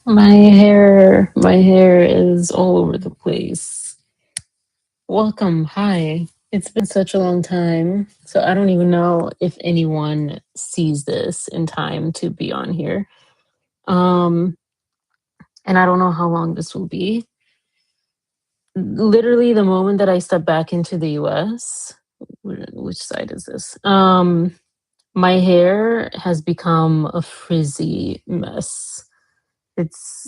My hair is all over the place. Welcome. Hi. It's been such a long time. So I don't even know if anyone sees this in time to be on here. Um and I don't know how long this will be. Literally the moment that I step back into the US, which side is this? My hair has become a frizzy mess.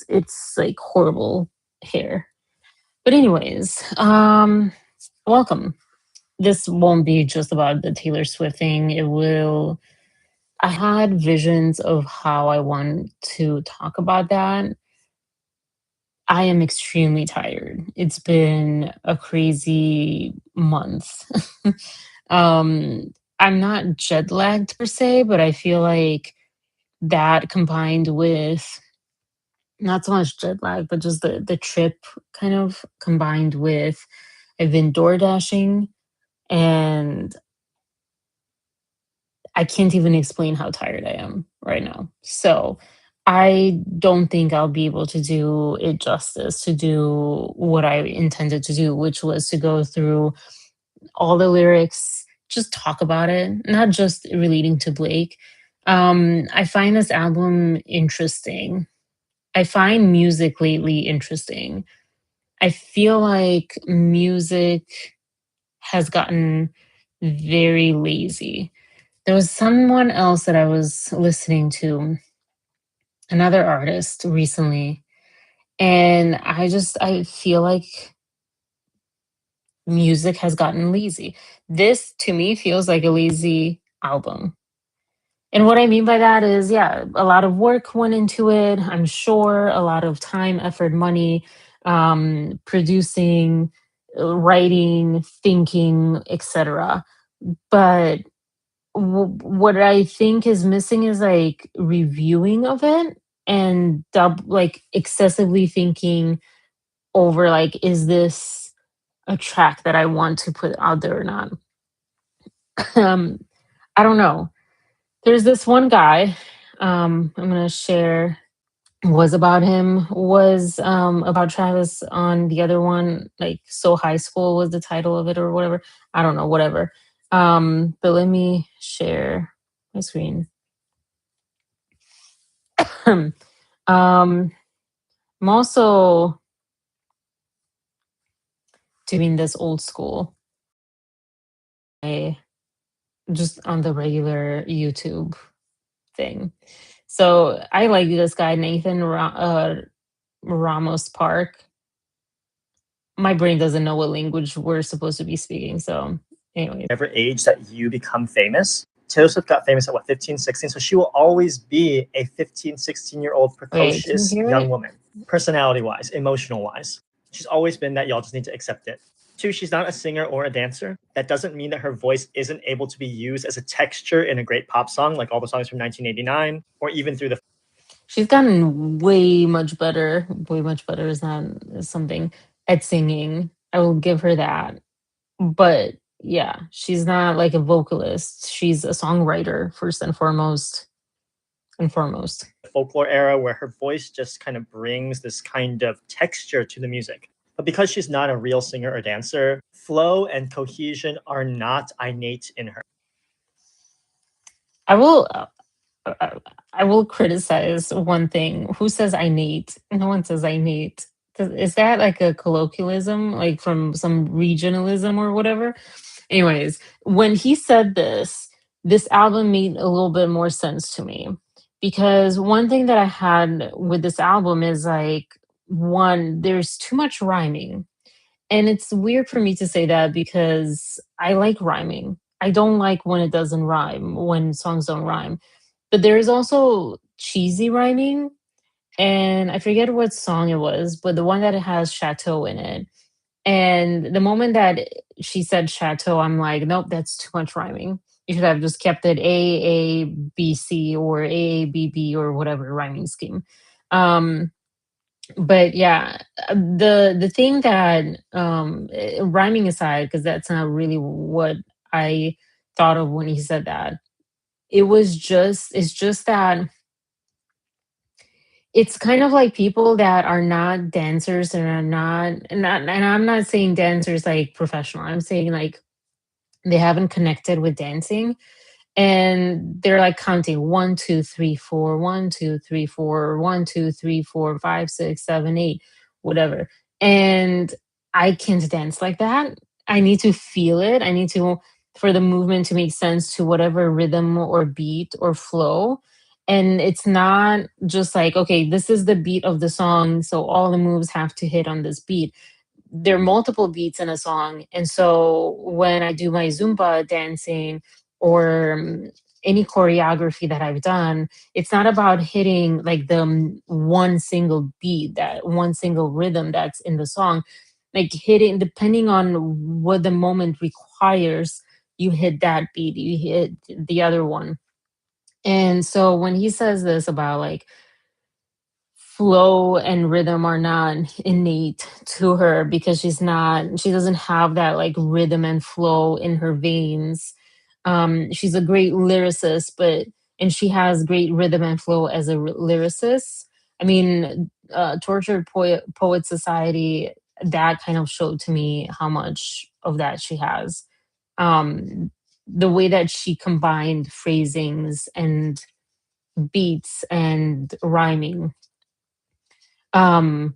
It's like horrible hair. But anyways, welcome. This won't be just about the Taylor Swift thing. It will I had visions of how I want to talk about that. I am extremely tired. It's been a crazy month. um I'm not jet lagged per se, but I feel like that combined with not so much jet lag, but just the trip kind of combined with I've been door dashing and I can't even explain how tired I am right now. So I don't think I'll be able to do it justice to do what I intended to do, which was to go through all the lyrics, just talk about it, not just relating to Blake. I find this album interesting. I find music lately interesting. I feel like music has gotten very lazy. There was someone else that I was listening to, another artist recently, and I feel like music has gotten lazy. This to me feels like a lazy album. And what I mean by that is, yeah, a lot of work went into it. I'm sure a lot of time, effort, money, producing, writing, thinking, etc. But what I think is missing is like reviewing of it and like excessively thinking over like, is this a track that I want to put out there or not? um, I don't know. There's this one guy. I'm gonna share was about him was about Travis on the other one, like So High School was the title of it or whatever. I don't know, whatever. But let me share my screen. I'm also doing this old school. I just on the regular YouTube thing. So I like this guy, Ramos Park. My brain doesn't know what language we're supposed to be speaking. So, anyways. Whatever age that you become famous. Taylor Swift got famous at what, 15, 16? So she will always be a 15, 16-year-old Wait, can you precocious hear young it? woman, personality wise, emotional wise. She's always been that. Y'all just need to accept it. Two, she's not a singer or a dancer. That doesn't mean that her voice isn't able to be used as a texture in a great pop song, like all the songs from 1989, or even through the. She's gotten way much better. Way much better is not is something at singing. I will give her that. But yeah, she's not like a vocalist. She's a songwriter first and foremost. And foremost. Folklore era where her voice just kind of brings this kind of texture to the music. But because she's not a real singer or dancer, flow and cohesion are not innate in her. I will I will criticize one thing. Who says I need? No one says I need. Is that like a colloquialism, like from some regionalism or whatever? Anyways, when he said this album made a little bit more sense to me because one thing that I had with this album is like, one, there's too much rhyming. And it's weird for me to say that because I like rhyming. I don't like when it doesn't rhyme, when songs don't rhyme. But there is also cheesy rhyming, and I forget what song it was, but the one that has chateau in it. And the moment that she said chateau, I'm like, nope, that's too much rhyming. You should have just kept it AABC or AABB or whatever rhyming scheme. Um, but yeah, the thing that rhyming aside, because that's not really what I thought of when he said that. It's just that It's kind of like people that are not dancers and are not, and I'm not saying dancers like professional. I'm saying like they haven't connected with dancing, and they're like counting 1, 2, 3, 4, 1, 2, 3, 4, 1, 2, 3, 4, 5, 6, 7, 8, whatever. And I can't dance like that. I need to feel it. I need to, for the movement to make sense to whatever rhythm or beat or flow. And it's not just like, okay, this is the beat of the song, so all the moves have to hit on this beat. There are multiple beats in a song. And so when I do my Zumba dancing or any choreography that I've done, it's not about hitting like the one single beat, that one single rhythm that's in the song. Like hitting, depending on what the moment requires, you hit that beat, you hit the other one. And so when he says this about like flow and rhythm are not innate to her because she doesn't have that like rhythm and flow in her veins. She's a great lyricist, but and she has great rhythm and flow as a lyricist. I mean, Tortured Poet Society, that kind of showed to me how much of that she has. um the way that she combined phrasings and beats and rhyming. Another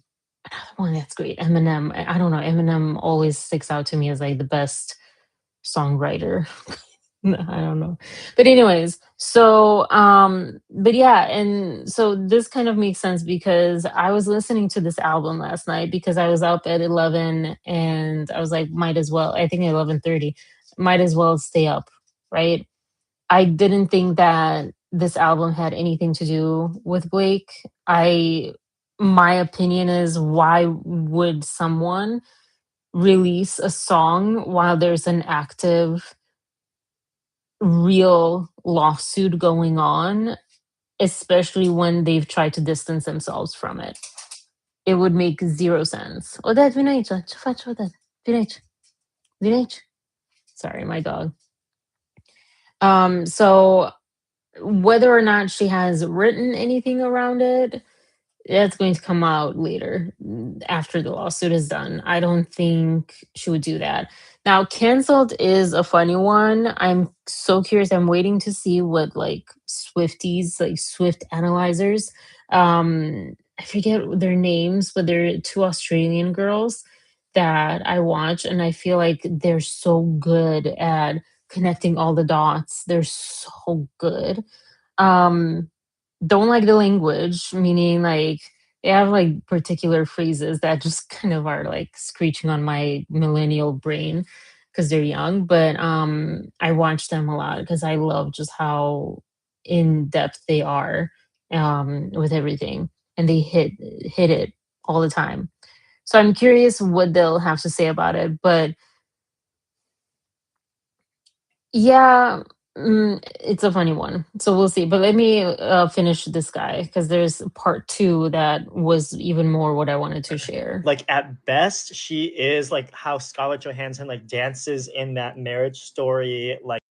one that's great, Eminem. I don't know, Eminem always sticks out to me as like the best songwriter. No, I don't know. But anyways, so but yeah, and so this kind of makes sense because I was listening to this album last night because I was up at 11 and I was like, might as well, I think 11:30, might as well stay up, right? I didn't think that this album had anything to do with Blake. I My opinion is, why would someone release a song while there's an active real lawsuit going on, especially when they've tried to distance themselves from it? It would make zero sense. Odette, vinay, ce faccio Odette? Vinay, vinay. Sorry, my dog. So whether or not she has written anything around it, that's going to come out later, after the lawsuit is done. I don't think she would do that. Now, canceled is a funny one. I'm so curious. I'm waiting to see what like Swifties, like Swift analyzers, I forget their names, but they're two Australian girls that I watch, and I feel like they're so good at connecting all the dots. They're so good. um don't like the language, meaning like they have like particular phrases that just kind of are like screeching on my millennial brain because they're young. But I watch them a lot because I love just how in depth they are with everything, and they hit it all the time. So I'm curious what they'll have to say about it. But yeah, it's a funny one. So we'll see. But let me finish this guy because there's part two that was even more what I wanted to share. Like at best, she is like how Scarlett Johansson like dances in that Marriage Story. Like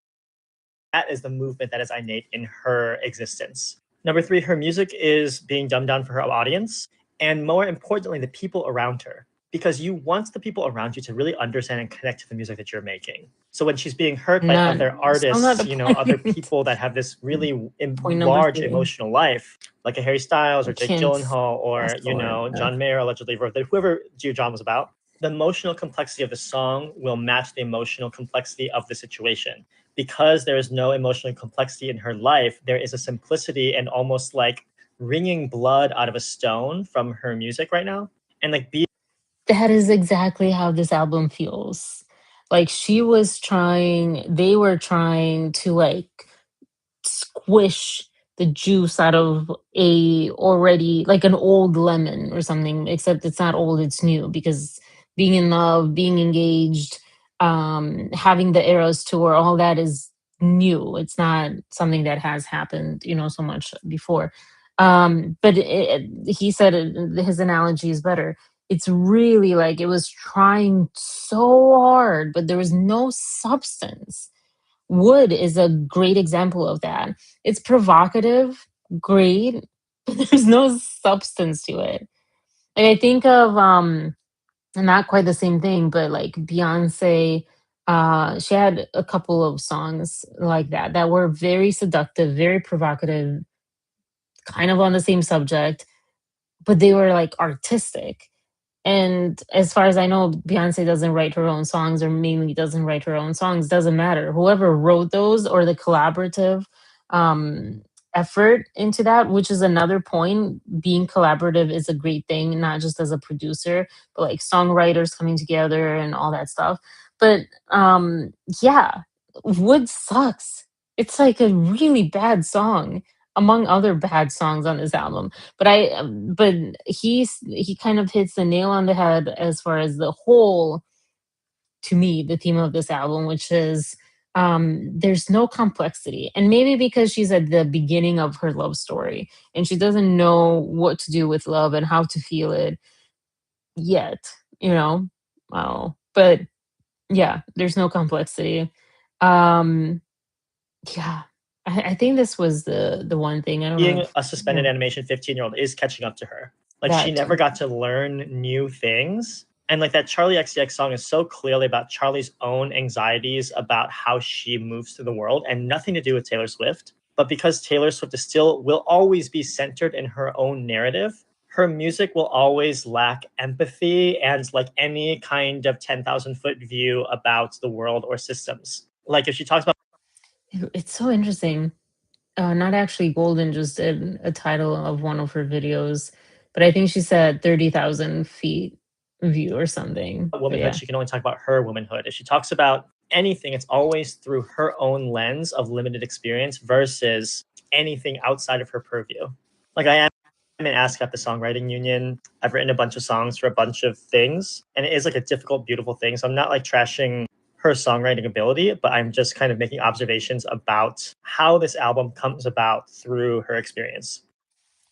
that is the movement that is innate in her existence. Number three, her music is being dumbed down for her audience, and more importantly, the people around her. Because you want the people around you to really understand and connect to the music that you're making. So when she's being hurt by Not other Still not artists, the you know, other point. people that have this really Point number large three. emotional life, like a Harry Styles I or Jake can't Gyllenhaal or, fast you forward. know, John Mayer allegedly wrote that, whoever Dear John was about, the emotional complexity of the song will match the emotional complexity of the situation. Because there is no emotional complexity in her life, there is a simplicity and almost like wringing blood out of a stone from her music right now. And like be That is exactly how this album feels. Like they were trying to like squish the juice out of a already like an old lemon or something, except it's not old, it's new, because being in love, being engaged, having the eras tour, all that is new. It's not something that has happened, so much before. But he said his analogy is better. It's really like it was trying so hard, but there was no substance. Wood is a great example of that. It's provocative, great. There's no substance to it. Like I think of not quite the same thing, but like Beyonce, she had a couple of songs like that were very seductive, very provocative, kind of on the same subject, but they were like artistic. And as far as I know, Beyonce doesn't write her own songs, or mainly doesn't write her own songs. Doesn't matter. Whoever wrote those, or the collaborative um, effort into that, which is another point. Being collaborative is a great thing, not just as a producer, but like songwriters coming together and all that stuff. But yeah, Wood sucks. It's like a really bad song among other bad songs on this album. But he kind of hits the nail on the head as far as the whole, to me, the theme of this album, which is there's no complexity. And maybe because she's at the beginning of her love story and she doesn't know what to do with love and how to feel it yet, you know. Oh, but yeah, there's no complexity. Um yeah. I think this was the one thing. I don't know Being if a yeah, suspended animation 15-year-old is catching up to her. Like she that never too. got to learn new things. And like that Charlie XCX song is so clearly about Charlie's own anxieties about how she moves through the world and nothing to do with Taylor Swift. But because Taylor Swift is still will always be centered in her own narrative, her music will always lack empathy and like any kind of 10,000-foot view about the world or systems. Like if she talks about It's so interesting. Not actually Golden just did a title of one of her videos, but I think she said 30,000 feet view or something. But womanhood, yeah. she can only talk about her womanhood. If she talks about anything, it's always through her own lens of limited experience versus anything outside of her purview. Like I am an ASCAP at the Songwriting Union. I've written a bunch of songs for a bunch of things, and it is like a difficult, beautiful thing. So I'm not like trashing her songwriting ability, but I'm just kind of making observations about how this album comes about through her experience.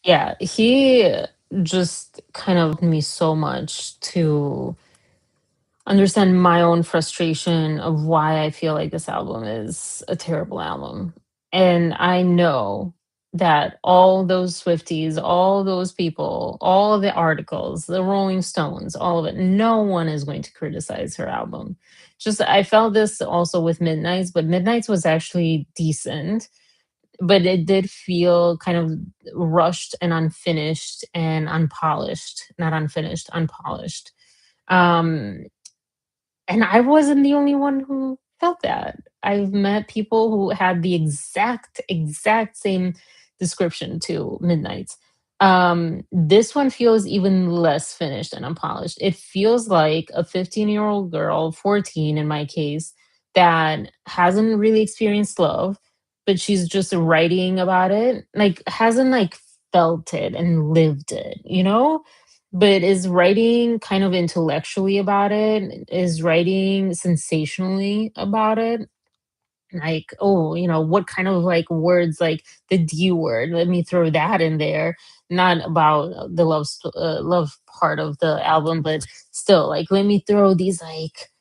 Yeah, he just kind of me so much to understand my own frustration of why I feel like this album is a terrible album. And I know that all those Swifties, all those people, all the articles, the Rolling Stones, all of it, no one is going to criticize her album. Just I felt this also with Midnights, but Midnights was actually decent, but it did feel kind of rushed and unfinished and unpolished, not unfinished, unpolished. Um and I wasn't the only one who felt that. I've met people who had the exact same description to Midnights. This one feels even less finished and unpolished. It feels like a 15-year-old girl, 14 in my case, that hasn't really experienced love, but she's just writing about it, like hasn't like felt it and lived it, you know? But is writing kind of intellectually about it, is writing sensationally about it, like, oh, what kind of like words, like the D word, let me throw that in there. Not about the love part of the album, but still, like, let me throw these, like,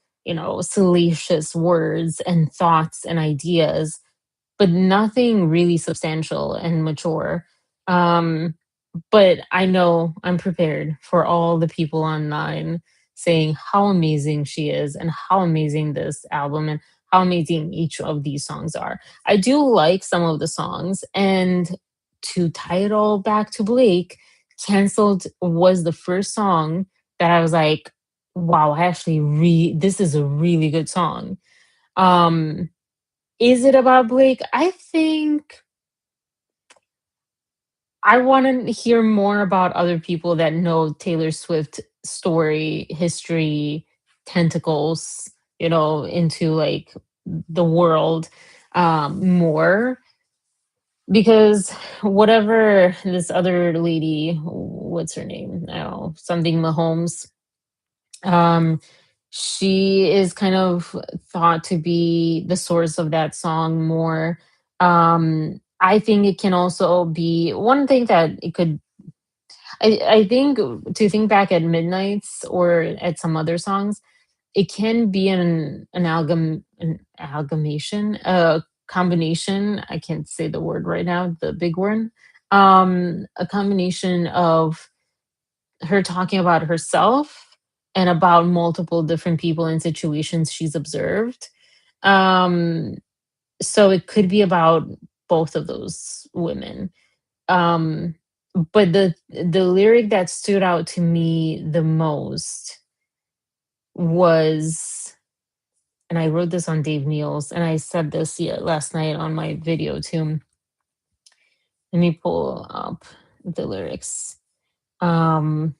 salacious words and thoughts and ideas, but nothing really substantial and mature. um but I know I'm prepared for all the people online saying how amazing she is and how amazing this album and how amazing each of these songs are. I do like some of the songs, and to tie it all back to Blake, Cancelled was the first song that I was like, wow, I actually this is a really good song. Um is it about Blake? I think I wanna hear more about other people that know Taylor Swift story, history, tentacles, into, like, the world, more, because whatever this other lady, what's her name? I don't know, something Mahomes, um, she is kind of thought to be the source of that song more. I think it can also be one thing that it could. I think to think back at Midnights or at some other songs, it can be an amalgamation, a combination. I can't say the word right now, the big one. a combination of her talking about herself and about multiple different people and situations she's observed. Um, so it could be about both of those women. Um, but the lyric that stood out to me the most was, and I wrote this on Dave Neal's, and I said this, yeah, last night on my video too. Let me pull up the lyrics. Um,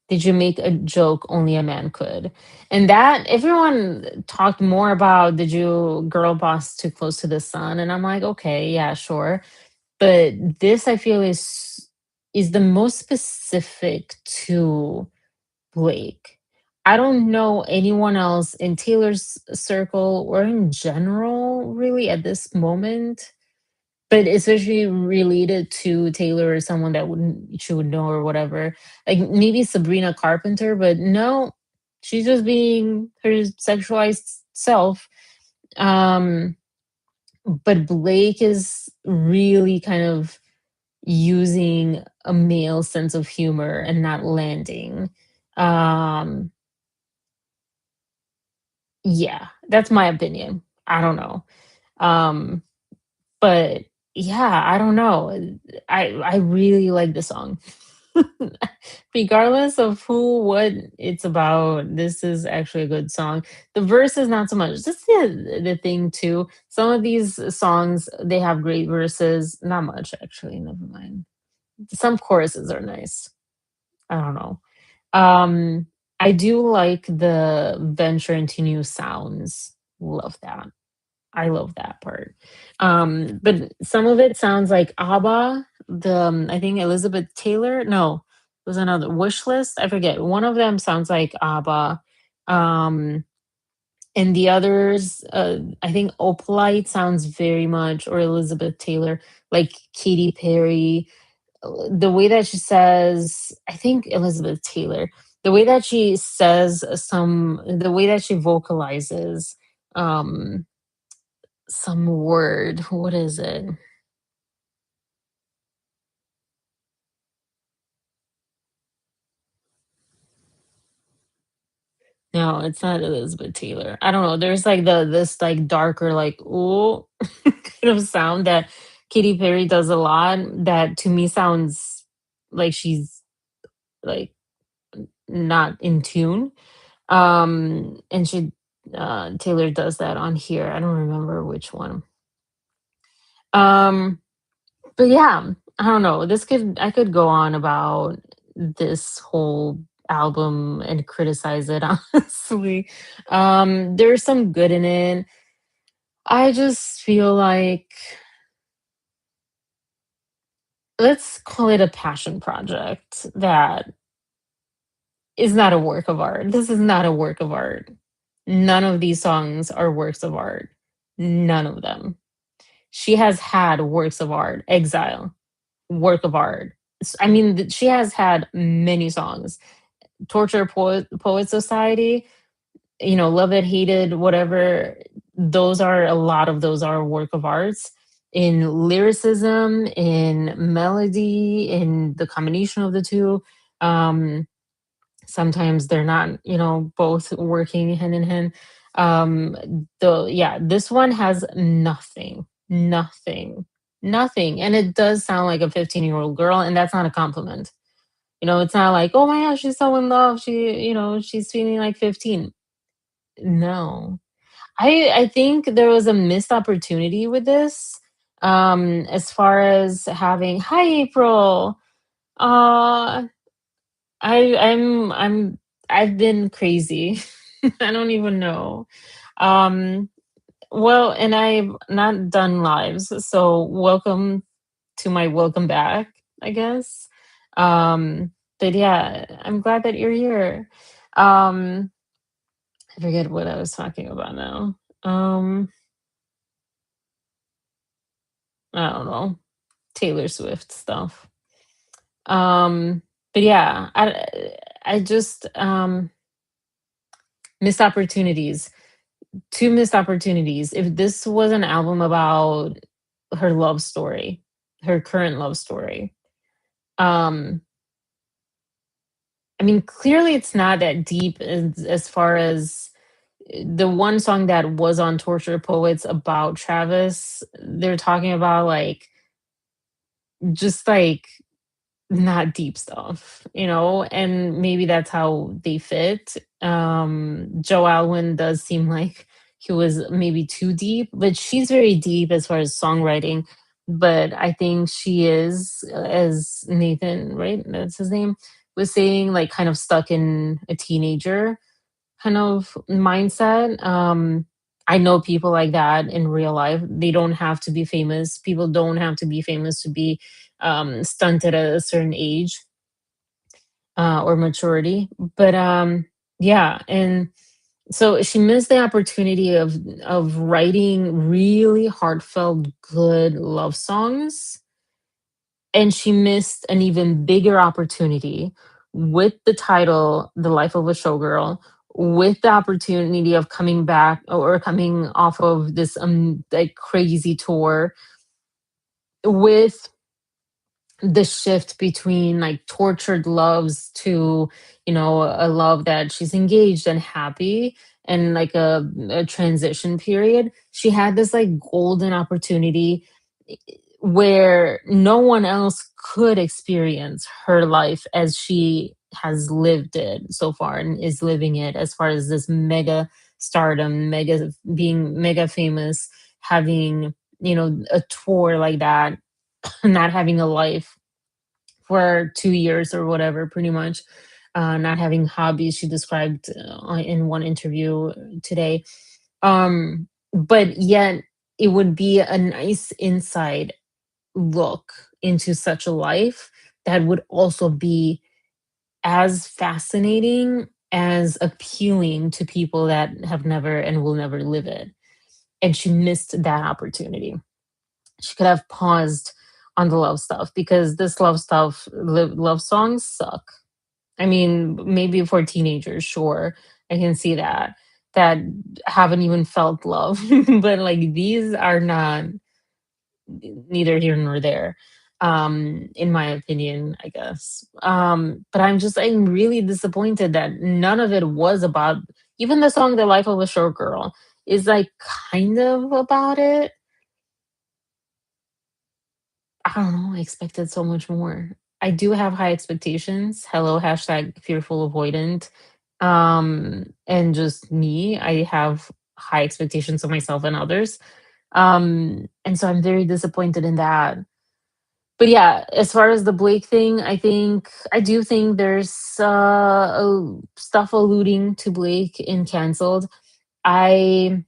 did you make a joke only a man could? And that everyone talked more about, did you girl boss too close to the sun? And I'm like, okay, yeah, sure. But this I feel is the most specific to Blake. I don't know anyone else in Taylor's circle or in general, really, at this moment, but especially related to Taylor or someone that wouldn't she would know or whatever. Like maybe Sabrina Carpenter, but no, she's just being her sexualized self. Um, but Blake is really kind of using a male sense of humor and not landing. Um, yeah, that's my opinion. I don't know. Um, but yeah, I don't know. I really like the song. Regardless of who, what it's about, this is actually a good song. The verse is not so much. That's the thing too. Some of these songs they have great verses. Not much actually. Never mind. Some choruses are nice. I don't know. Um, I do like the venture into new sounds. Love that. I love that part. But some of it sounds like ABBA. I think Elizabeth Taylor. No, it was another Wish List. I forget. One of them sounds like ABBA. Um, and the others, I think Opalite sounds very much, or Elizabeth Taylor, like Katy Perry. The way that she says, I think Elizabeth Taylor, the way that she says the way that she vocalizes, um, some word. What is it? No, it's not Elizabeth Taylor. I don't know. There's like this like darker like ooh kind of sound that Katy Perry does a lot that to me sounds like she's like not in tune. And she Taylor does that on here. I don't remember which one. Um but yeah, I don't know. I could go on about this whole album and criticize it honestly. There's some good in it. I just feel like let's call it a passion project that is not a work of art. This is not a work of art. None of these songs are works of art. None of them. She has had works of art. Exile, work of art. I mean, she has had many songs. Poet Society, Love It, Hated, whatever. Those are a lot of those are work of arts in lyricism, in melody, in the combination of the two. Um, Sometimes they're not, both working hand in hand. Though, yeah, this one has nothing, nothing, nothing. And it does sound like a 15-year-old girl, and that's not a compliment. It's not like, oh my gosh, she's so in love. She's feeling like 15. No. I think there was a missed opportunity with this. As far as having, hi April. Uh I'm I've been crazy. I don't even know. Um well, and I've not done lives, so welcome to my welcome back, I guess. But yeah, I'm glad that you're here. Um I forget what I was talking about now. Um I don't know. Taylor Swift stuff. Um but yeah, I just missed opportunities. two missed opportunities. If this was an album about her love story, her current love story, um, I mean, clearly it's not that deep as far as the one song that was on Torture Poets about Travis. They're talking about like just like not deep stuff, and maybe that's how they fit. Joe Alwyn does seem like he was maybe too deep, but she's very deep as far as songwriting. But I think she is, as Nathan, right? That's his name, was saying, like kind of stuck in a teenager kind of mindset. I know people like that in real life. They don't have to be famous. People don't have to be famous to be stunted at a certain age or maturity. But yeah, and so she missed the opportunity of writing really heartfelt, good love songs, and she missed an even bigger opportunity with the title "The Life of a Showgirl," with the opportunity of coming back or coming off of this like crazy tour, with the shift between like tortured loves to, a love that she's engaged and happy, and like a transition period. She had this like golden opportunity where no one else could experience her life as she has lived it so far and is living it, as far as this mega stardom, mega being mega famous, having, a tour like that, not having a life for 2 years or whatever, pretty much. Not having hobbies, she described in one interview today. But yet, it would be a nice inside look into such a life that would also be as fascinating, as appealing to people that have never and will never live it. And she missed that opportunity. She could have paused on the love stuff, because this love stuff, love songs suck. I mean, maybe for teenagers, sure, I can see that haven't even felt love, but like these are not, neither here nor there, in my opinion, I guess. But I'm really disappointed that none of it was about, even the song "The Life of a Short Girl" is like kind of about it. I don't know, I expected so much more. I do have high expectations. Hello, hashtag fearful avoidant. And just me, I have high expectations of myself and others. And so I'm very disappointed in that. But yeah, as far as the Blake thing, I do think there's stuff alluding to Blake in Cancelled. I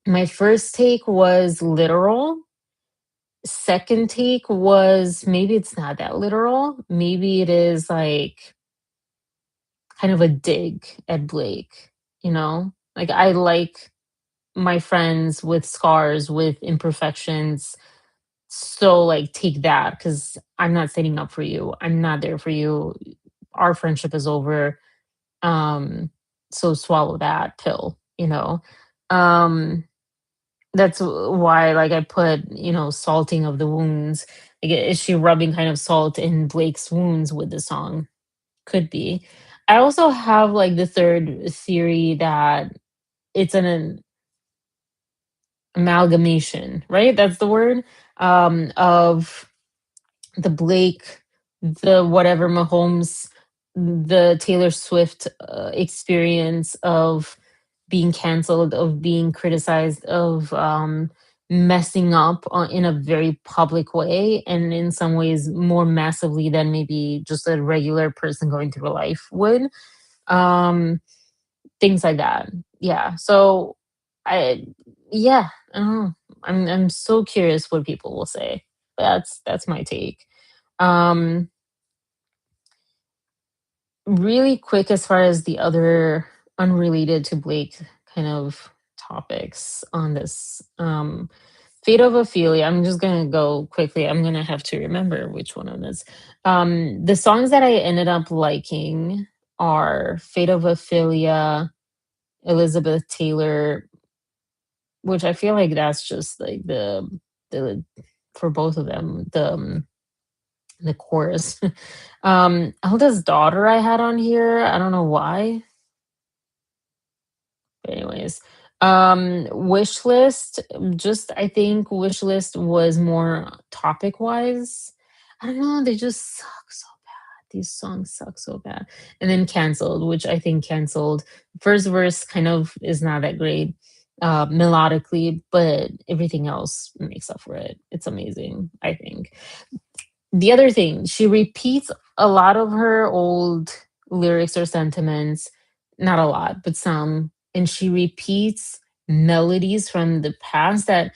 My first take was literal. Second take was maybe it's not that literal. Maybe it is like kind of a dig at Blake, you know? Like I like my friends with scars, with imperfections. So like take that, cuz I'm not setting up for you. I'm not there for you. Our friendship is over. Um so swallow that pill, you know? Um That's why, like, I put, salting of the wounds. Like, is she rubbing kind of salt in Blake's wounds with the song? Could be. I also have, like, the third theory that it's an amalgamation, right? That's the word, of the Blake, the whatever Mahomes, the Taylor Swift experience of being canceled, of being criticized, of messing up in a very public way, and in some ways more massively than maybe just a regular person going through life would. Um, Things like that. Yeah. So I, yeah, I don't know. I'm so curious what people will say. That's my take. Um, Really quick, as far as the other unrelated to Blake kind of topics on this, Fate of Ophelia. I'm just gonna go quickly. I'm gonna have to remember which one it is. The songs that I ended up liking are Fate of Ophelia, Elizabeth Taylor. which I feel like that's just like the for both of them, the chorus. Elda's daughter I had on here. I don't know why. Anyways, wish list. Just I think wish list was more topic wise. I don't know. They just suck so bad. These songs suck so bad. And then canceled, which I think canceled. First verse kind of is not that great melodically, but everything else makes up for it. It's amazing. I think the other thing, she repeats a lot of her old lyrics or sentiments, not a lot, but some, and she repeats melodies from the past that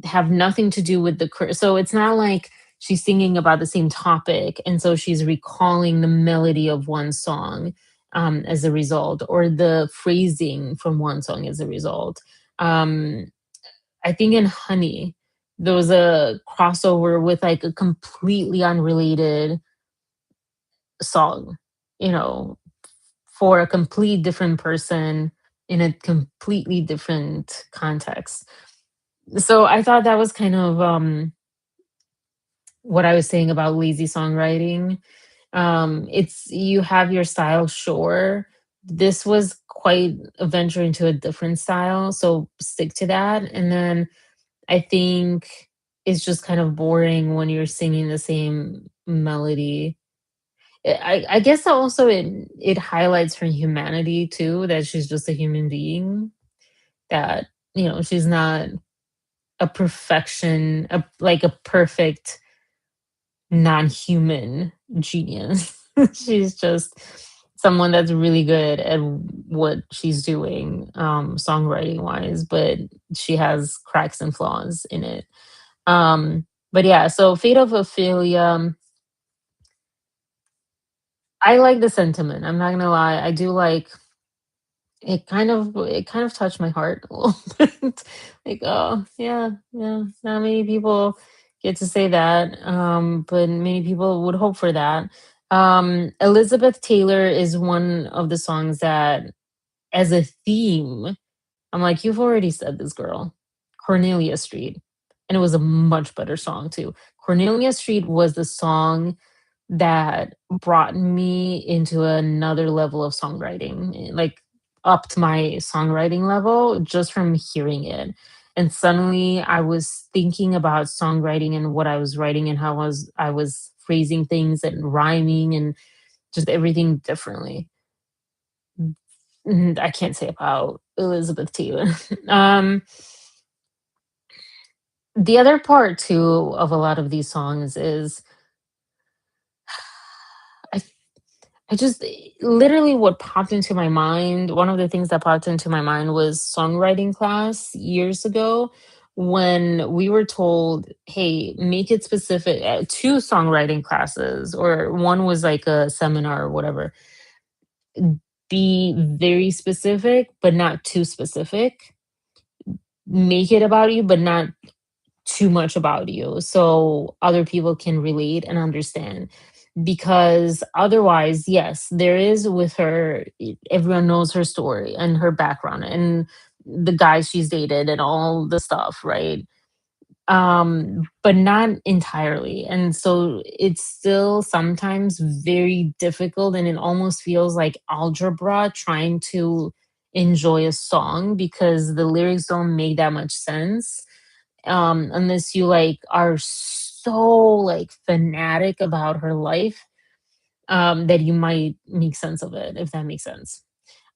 have nothing to do with so it's not like she's singing about the same topic and so she's recalling the melody of one song as a result, or the phrasing from one song as a result. um, I think in Honey, there was a crossover with like a completely unrelated song, you know, for a complete different person in a completely different context. So I thought that was kind of what I was saying about lazy songwriting. It's you have your style, sure. This was quite a venture into a different style, so stick to that. And then I think it's just kind of boring when you're singing the same melody. I guess also it highlights her humanity too, that she's just a human being, that she's not a perfection, like a perfect non-human genius. She's just someone that's really good at what she's doing, songwriting wise, but she has cracks and flaws in it. But yeah, so Fate of Ophelia, I like the sentiment. I'm not gonna lie. I do like it kind of touched my heart a little bit. Like, oh yeah, yeah. Not many people get to say that. But many people would hope for that. Elizabeth Taylor is one of the songs that as a theme, I'm like, you've already said this, girl. Cornelia Street. And it was a much better song too. Cornelia Street was the song that brought me into another level of songwriting, like upped my songwriting level just from hearing it. And suddenly I was thinking about songwriting and what I was writing and how I was phrasing things and rhyming and just everything differently. I can't say about Elizabeth Taylor. um, the other part too of a lot of these songs is I I just literally what popped into my mind, one of the things that popped into my mind was songwriting class years ago when we were told, "Hey, make it specific." Two songwriting classes, or one was like a seminar or whatever. Be very specific, but not too specific. Make it about you, but not too much about you so other people can relate and understand, because otherwise, yes, there is with her, everyone knows her story and her background and the guys she's dated and all the stuff, right? But not entirely, and so it's still sometimes very difficult and it almost feels like algebra trying to enjoy a song because the lyrics don't make that much sense, unless you like are so like fanatic about her life, that you might make sense of it, if that makes sense.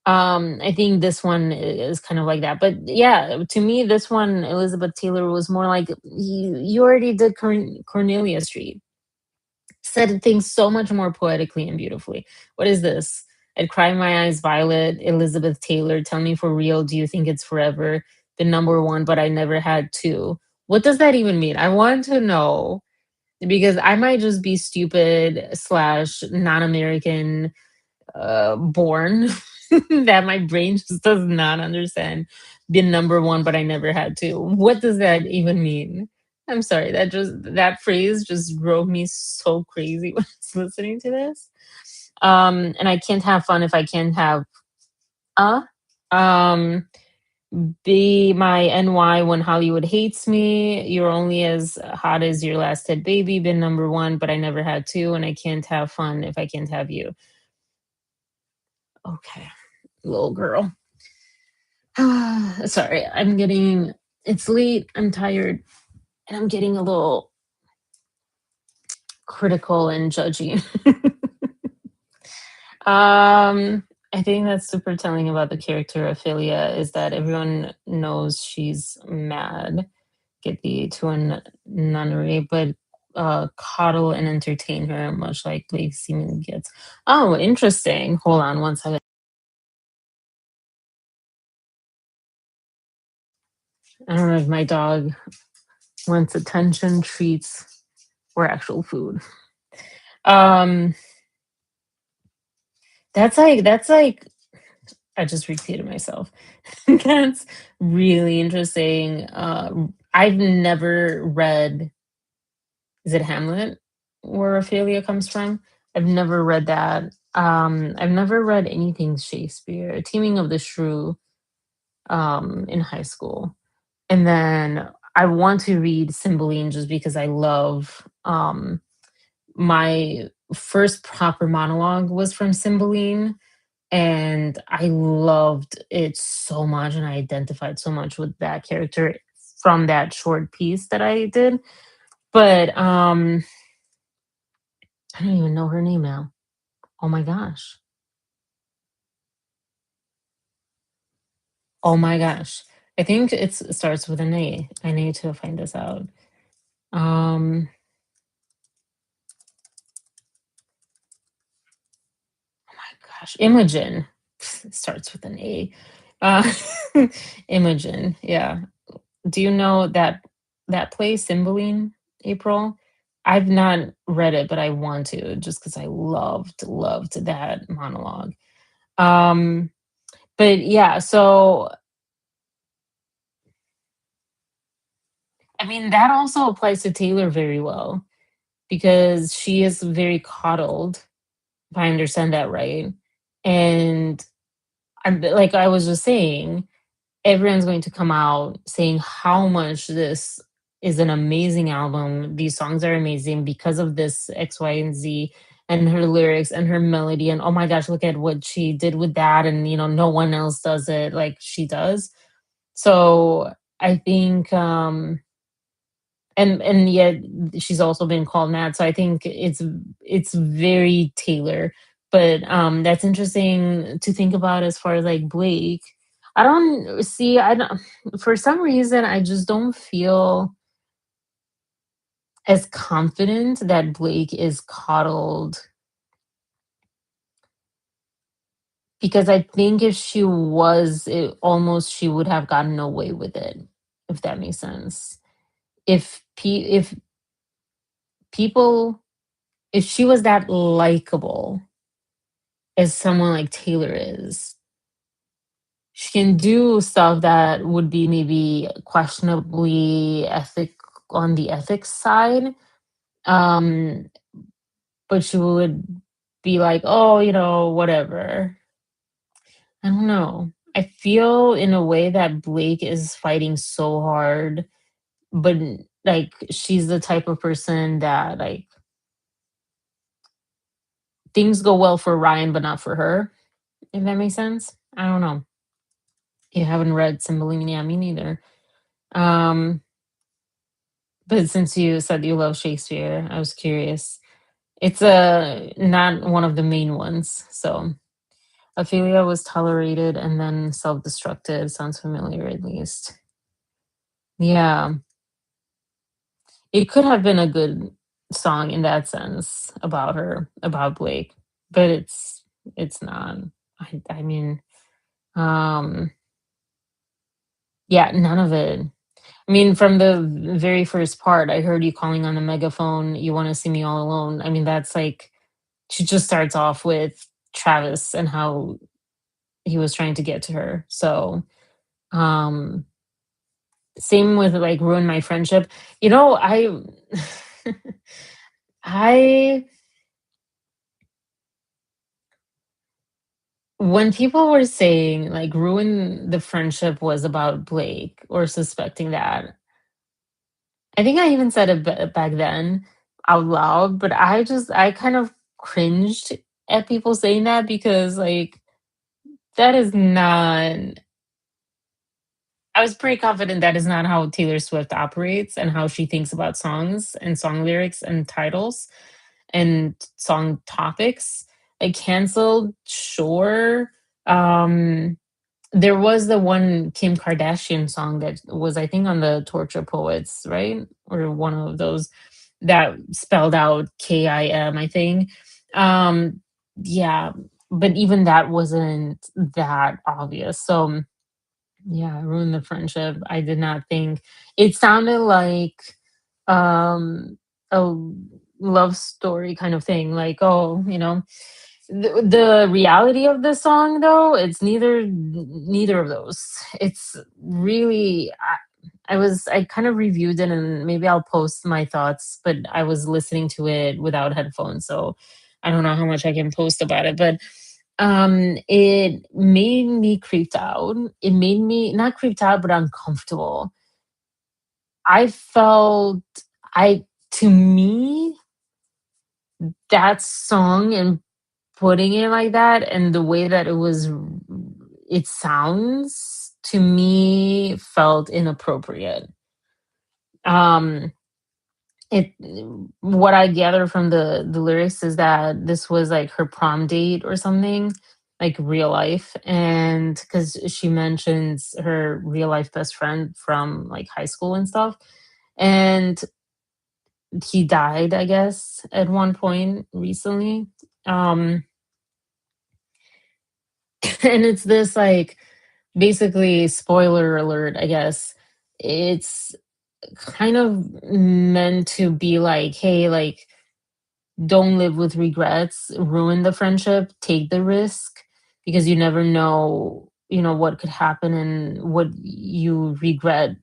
I think this one is kind of like that, but yeah, to me, this one, Elizabeth Taylor, was more like you already did Cornelia Street, said things so much more poetically and beautifully. What is this? I'd cry my eyes violet. Elizabeth Taylor, tell me for real, do you think it's forever? The number one, but I never had two. What does that even mean? I want to know, because I might just be stupid slash non-American born, that my brain just does not understand the number one, but I never had two. What does that even mean? I'm sorry, that phrase just drove me so crazy when I was listening to this. And I can't have fun if I can't have uh. Um, Be my NY when Hollywood hates me. You're only as hot as your last hit baby. Been number one, but I never had two, and I can't have fun if I can't have you. Okay, little girl. Sorry, I'm getting. It's late. I'm tired, and I'm getting a little critical and judgy. I think that's super telling about the character Ophelia is that everyone knows she's mad, get the to a nunnery, but coddle and entertain her, much like Blake seemingly gets. Oh, interesting. Hold on one second. I don't know if my dog wants attention, treats, or actual food. Um, that's like I just repeated myself. That's really interesting. I've never read. Is it Hamlet where Ophelia comes from? I've never read that. I've never read anything Shakespeare. Teaming of the Shrew in high school, and then I want to read Cymbeline just because I love. My first proper monologue was from Cymbeline, and I loved it so much, and I identified so much with that character from that short piece that I did. But I don't even know her name now. Oh my gosh. Oh my gosh. I think it starts with an A. I need to find this out. Um, oh my gosh, Imogen starts with an A. Uh, Imogen, yeah. Do you know that play, Cymbeline, April? I've not read it, but I want to just because I loved that monologue. Um, but yeah, so I mean that also applies to Taylor very well because she is very coddled, if I understand that right. And I'm like I was just saying, everyone's going to come out saying how much this is an amazing album. These songs are amazing because of this X, Y, and Z and her lyrics and her melody. And oh my gosh, look at what she did with that. And no one else does it like she does. So I think and yet she's also been called mad. So I think it's very Taylor. But that's interesting to think about as far as like Blake. I don't for some reason I just don't feel as confident that Blake is coddled because I think if she was almost she would have gotten away with it, if that makes sense. If people if she was that likable as someone like Taylor is, she can do stuff that would be maybe questionably on the ethics side. Um, but she would be like, "Oh, whatever." I don't know. I feel in a way that Blake is fighting so hard, but like she's the type of person that like things go well for Ryan, but not for her. If that makes sense. I don't know. You haven't read Cymbeline, yeah, me neither. Um, but since you said you love Shakespeare, I was curious. It's not one of the main ones. So Ophelia was tolerated and then self-destructed. Sounds familiar at least. Yeah. It could have been a good song in that sense about her, about Blake, but it's not. I mean, um yeah, none of it. I mean, from the very first part, I heard you calling on the megaphone, you want to see me all alone. I mean, that's like she just starts off with Travis and how he was trying to get to her. So, um, same with like ruin my friendship. I I When people were saying like ruin the friendship was about Blake or suspecting that, I think I even said it back then out loud, but I kind of cringed at people saying that because like that is not. I was pretty confident that is not how Taylor Swift operates and how she thinks about songs and song lyrics and titles and song topics. Like canceled, sure. Um there was the one Kim Kardashian song that was, I think, on the Torture Poets, right? Or one of those that spelled out KIM, I think. Um, yeah, but even that wasn't that obvious. So, yeah, ruined the friendship. I did not think it sounded like a love story kind of thing. Like, oh, the reality of the song though, it's neither of those. It's really I kind of reviewed it and maybe I'll post my thoughts, but I was listening to it without headphones, so I don't know how much I can post about it. But it made me creeped out. It made me not creeped out but uncomfortable. I felt I to me that song and putting it like that and the way that it sounds to me felt inappropriate. Um it what I gather from the lyrics is that this was like her prom date or something, like real life, and because she mentions her real life best friend from like high school and stuff, and he died, I guess, at one point recently. Um and it's this like basically spoiler alert, I guess. It's kind of meant to be like, hey, like don't live with regrets, ruin the friendship, take the risk because you never know, what could happen and what you regret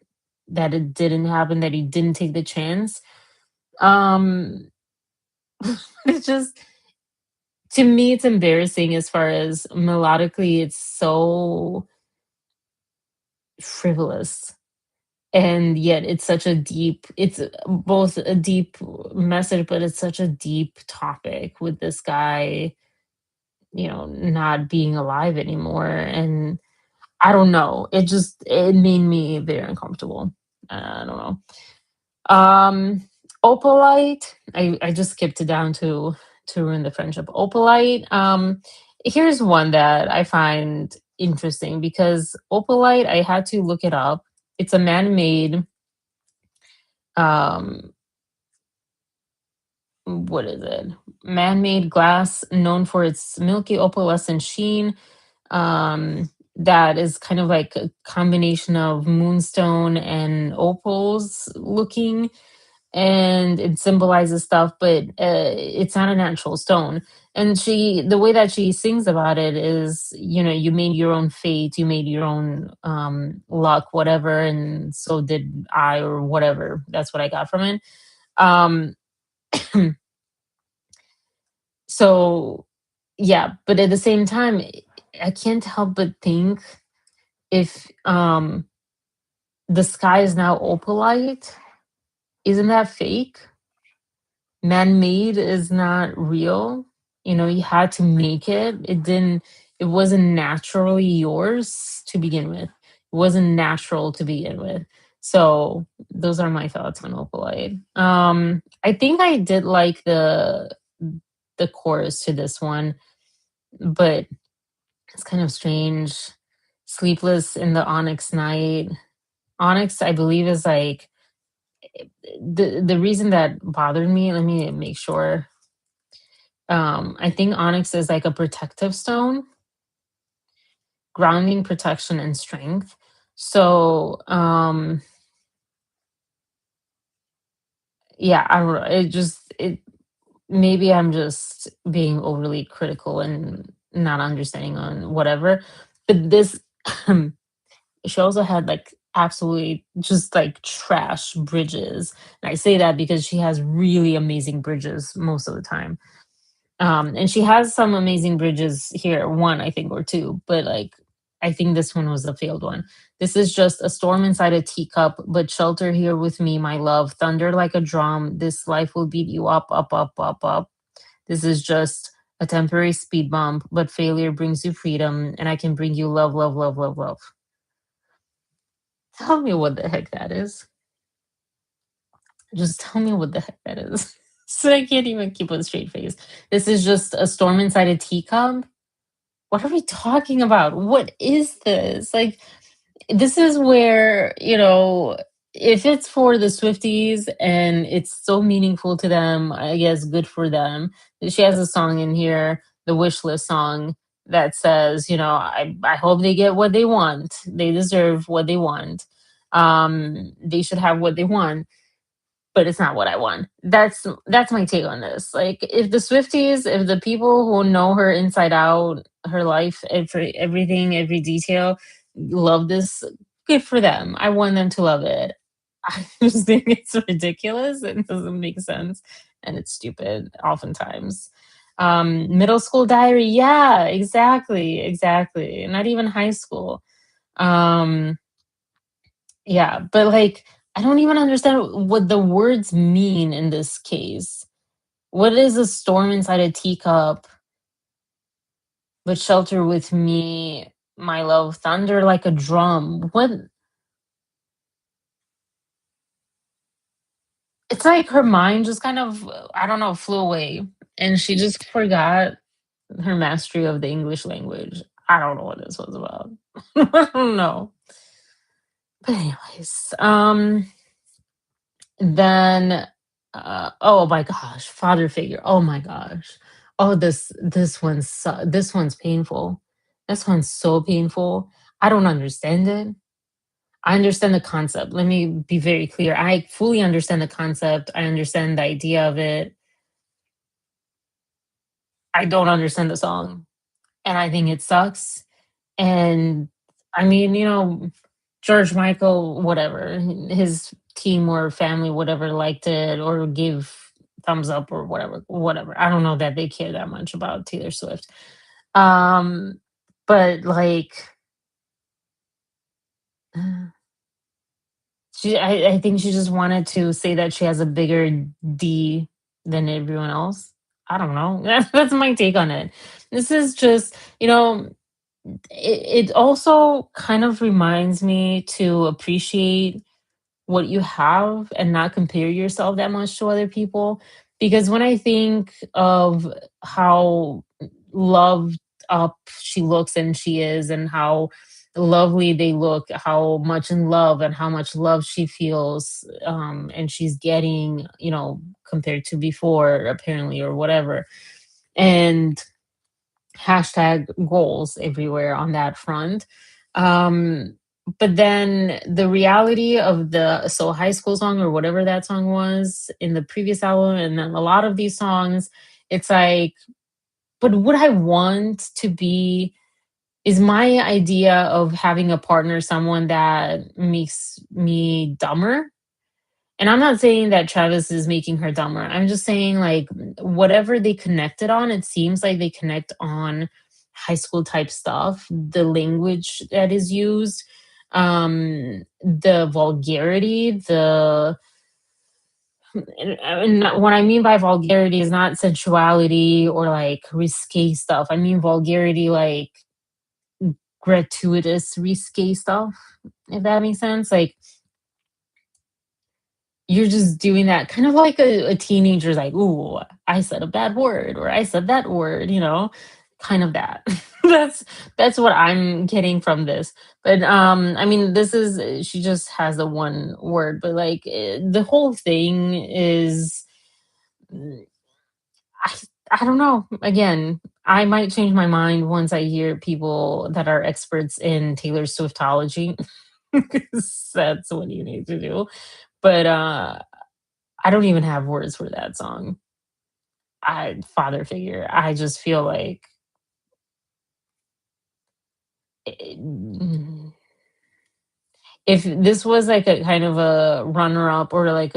that it didn't happen, that you didn't take the chance. Um it's just to me it's embarrassing as far as melodically it's so frivolous, and yet it's such a deep, it's both a deep message but it's such a deep topic with this guy, not being alive anymore. And I don't know, it made me very uncomfortable. I don't know. Opalite, I just skipped it down to ruin the friendship. Opalite, here's one that I find interesting because opalite, I had to look it up. It's a man-made, um what is it? Man-made glass known for its milky opalescent sheen. That is kind of like a combination of moonstone and opals looking, and it symbolizes stuff, but it's not a natural stone. And the way that she sings about it is, you made your own fate, you made your own luck, whatever, and so did I, or whatever. That's what I got from it. Um, so yeah, but at the same time, I can't help but think if the sky is now opalite, isn't that fake? Man-made is not real. You had to make it. It wasn't naturally yours to begin with. It wasn't natural to begin with. So those are my thoughts on opalite. I think I did like the chorus to this one, but it's kind of strange. Sleepless in the onyx night. Onyx, I believe, is like the reason that bothered me. Let me make sure. I think onyx is like a protective stone, grounding, protection, and strength. So, yeah, I don't know. It maybe I'm just being overly critical and not understanding on whatever. But this, she also had like absolutely just like trash bridges. And I say that because she has really amazing bridges most of the time. And she has some amazing bridges here, one I think or two, but like I think this one was a failed one. This is just a storm inside a teacup, but shelter here with me, my love. Thunder like a drum. This life will beat you up, up, up, up, up. This is just a temporary speed bump, but failure brings you freedom, and I can bring you love, love, love, love, love. Tell me what the heck that is. Just tell me what the heck that is. So I can't even keep a straight face. This is just a storm inside a teacup. What are we talking about? What is this? Like, this is where, if it's for the Swifties and it's so meaningful to them, I guess good for them. She has a song in here, the wish list song, that says, I hope they get what they want. They deserve what they want. They should have what they want, but it's not what I want. That's my take on this. Like, if the Swifties, if the people who know her inside out, her life, everything, every detail, love this, good for them. I want them to love it. I just think it's ridiculous. It doesn't make sense, and it's stupid oftentimes. Middle school diary, yeah, exactly, exactly. Not even high school. Um, yeah, but like I don't even understand what the words mean in this case. What is a storm inside a teacup, but shelter with me, my love, thunder like a drum? What? It's like her mind just kind of, I don't know, flew away and she just forgot her mastery of the English language. I don't know what this was about. I don't know. But anyways, then, oh my gosh, father figure. Oh my gosh. Oh, this one's painful. This one's so painful. I don't understand it. I understand the concept. Let me be very clear. I fully understand the concept. I understand the idea of it. I don't understand the song, and I think it sucks. And I mean, George Michael, whatever, his team or family, whatever, liked it or gave thumbs up or whatever, whatever. I don't know that they care that much about Taylor Swift. Um, but like, I think she just wanted to say that she has a bigger D than everyone else. I don't know. That's my take on it. This is just, it also kind of reminds me to appreciate what you have and not compare yourself that much to other people. Because when I think of how loved up she looks and she is, and how lovely they look, how much in love and how much love she feels, and she's getting, compared to before, apparently, or whatever. And hashtag goals everywhere on that front. Um, but then the reality of the so high school song or whatever that song was in the previous album, and then a lot of these songs, it's like, but what I want to be is my idea of having a partner, someone that makes me dumber. And I'm not saying that Travis is making her dumber. I'm just saying, like, whatever they connected on, it seems like they connect on high school type stuff, the language that is used, the vulgarity, and what I mean by vulgarity is not sensuality or like risque stuff. I mean vulgarity, like gratuitous risque stuff, if that makes sense. Like, you're just doing that kind of like a teenager's like, "Ooh, I said a bad word," or "I said that word," kind of that. that's that's what I'm getting from this. But I mean, this is she just has the one word, but like the whole thing is, mm, I I don't know. Again, I might change my mind once I hear people that are experts in Taylor Swiftology. 'Cause that's what you need to do. But I don't even have words for that song. I father figure. I just feel like mm, if this was like a kind of a runner up or like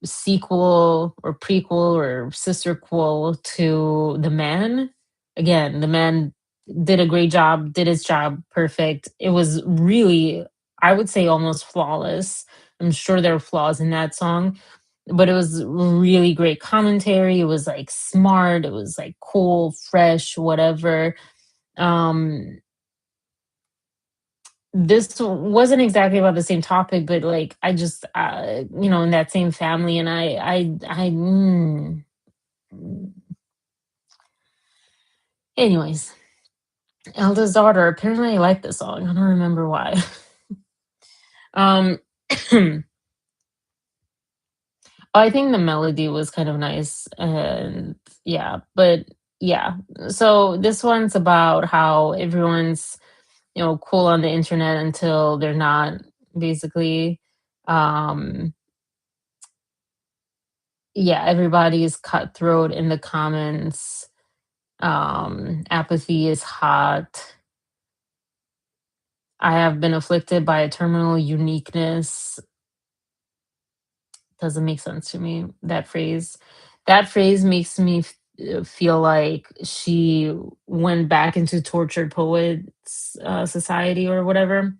sequel or prequel or sister quel to The Man. Again, The Man did a great job, did his job perfect. It was really, I would say, almost flawless. I'm sure there are flaws in that song, but it was really great commentary. It was like smart, it was like cool, fresh, whatever. Um this wasn't exactly about the same topic, but like I just in that same family, and mm. Anyways, Elda's Daughter. Apparently, I like the song. I don't remember why. um, I think the melody was kind of nice, and yeah, but yeah. So this one's about how everyone's cool on the internet until they're not. Basically, um, yeah, everybody is cutthroat in the comments. Apathy is hot. I have been afflicted by a terminal uniqueness. Doesn't make sense to me, that phrase. That phrase makes me feel like she went back into tortured poets society or whatever,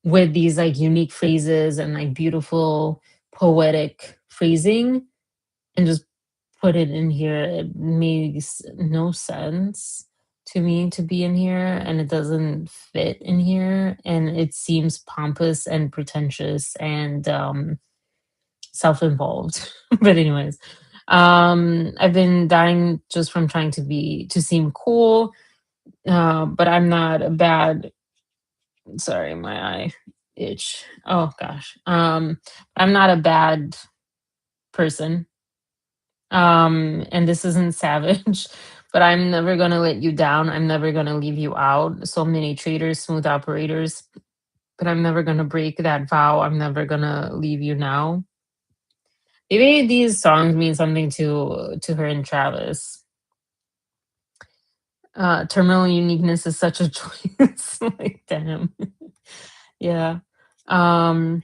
with these like unique phrases and like beautiful poetic phrasing, and just put it in here. It makes no sense to me to be in here, and it doesn't fit in here, and it seems pompous and pretentious and self-involved. But anyways, I've been dying just from trying to seem cool, but I'm not a bad. Sorry, my eye itch. Oh gosh. I'm not a bad person. And this isn't savage, but I'm never gonna let you down. I'm never gonna leave you out. So many traders, smooth operators, but I'm never gonna break that vow. I'm never gonna leave you now. Maybe these songs mean something to her and Travis. Terminal uniqueness is such a choice. Like damn. Yeah. Um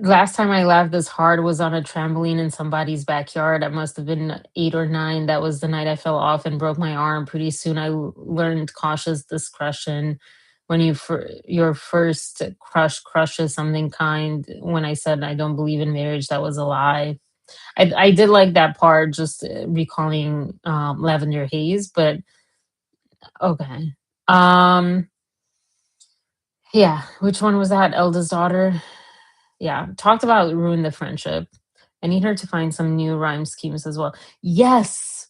Last time I laughed this hard was on a trampoline in somebody's backyard. I must have been 8 or 9. That was the night I fell off and broke my arm. Pretty soon I learned cautious discretion. When your first crush crushes something kind. When I said I don't believe in marriage, that was a lie. I did like that part, just recalling Lavender Haze, but okay. Um, yeah, which one was that? Eldest daughter? Yeah, talked about ruin the friendship. I need her to find some new rhyme schemes as well. Yes,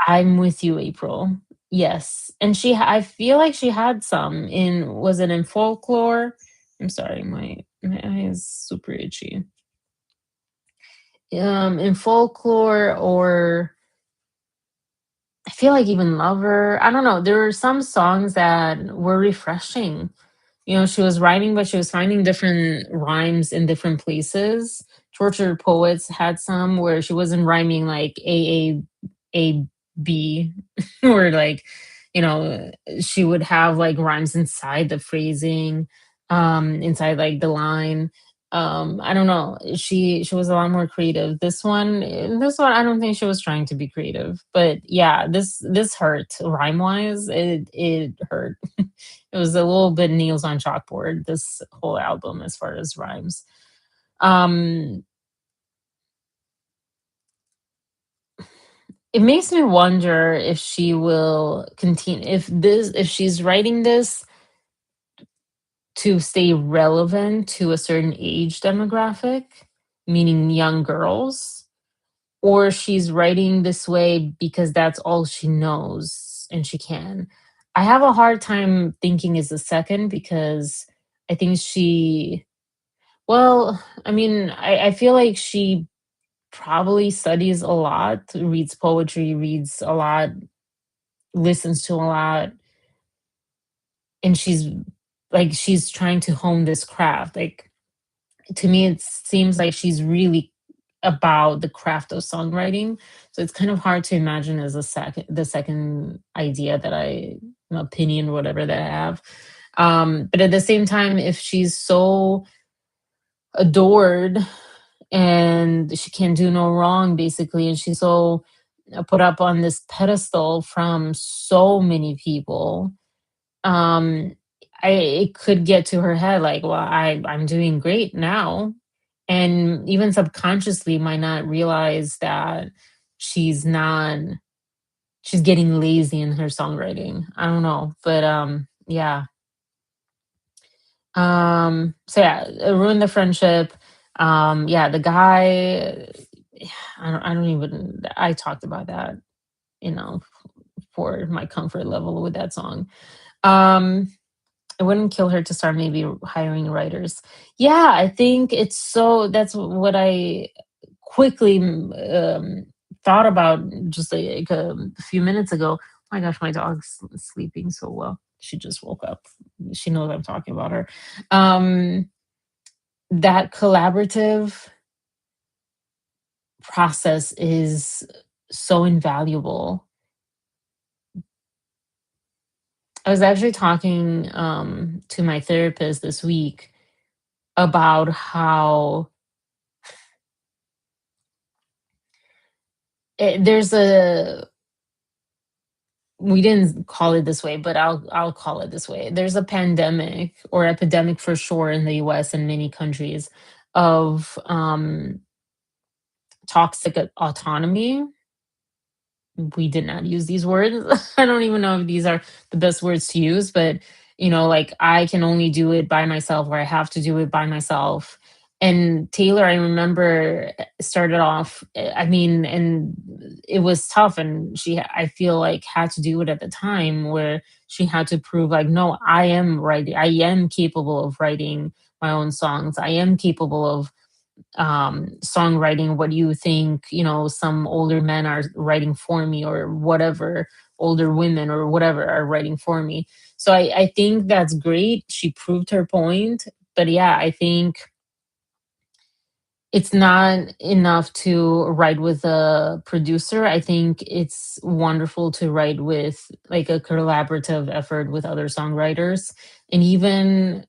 I'm with you, April. Yes, and I feel like she had some in. Was it in folklore? I'm sorry, my eye is super itchy. In folklore, or I feel like even lover. I don't know. There were some songs that were refreshing. She was writing, but she was finding different rhymes in different places. Tortured Poets had some where she wasn't rhyming like A B, or like, you know, she would have like rhymes inside the phrasing, inside like the line. I don't know. She was a lot more creative. This one, I don't think she was trying to be creative. But yeah, this hurt rhyme wise. It hurt. It was a little bit nails on chalkboard, this whole album, as far as rhymes. Um, it makes me wonder if she will continue, if she's writing this to stay relevant to a certain age demographic, meaning young girls, or she's writing this way because that's all she knows and she can. I have a hard time thinking is the second, because I think well, I mean, I feel like she probably studies a lot, reads poetry, reads a lot, listens to a lot, and she's trying to hone this craft. Like, to me, it seems like she's really about the craft of songwriting. So it's kind of hard to imagine as the second idea that opinion, whatever that I have. But at the same time, if she's so adored, and she can do no wrong basically, and she's so put up on this pedestal from so many people. um I It could get to her head like, well, I'm doing great now, and even subconsciously might not realize that she's not she's getting lazy in her songwriting. I don't know, but yeah. So yeah, it ruined the friendship. Yeah, the guy, I don't even, I talked about that, you know, for my comfort level with that song. Um, it wouldn't kill her to start maybe hiring writers. Yeah, I think it's so, that's what I quickly thought about just like a few minutes ago. Oh my gosh, my dog's sleeping so well. She just woke up. She knows I'm talking about her. Um, that collaborative process is so invaluable. I was actually talking to my therapist this week about how there's a, we didn't call it this way, but I'll call it this way. There's a pandemic or epidemic for sure in the US and many countries of toxic autonomy. We did not use these words. I don't even know if these are the best words to use, but like I can only do it by myself, or I have to do it by myself. And Taylor, I remember, started off, I mean, and it was tough. And I feel like, had to do it at the time where she had to prove, like, no, I am capable of writing my own songs. I am capable of songwriting what you think some older men are writing for me, or whatever, older women or whatever are writing for me. So I think that's great. She proved her point. But yeah, I think it's not enough to write with a producer. I think it's wonderful to write with like a collaborative effort with other songwriters, and even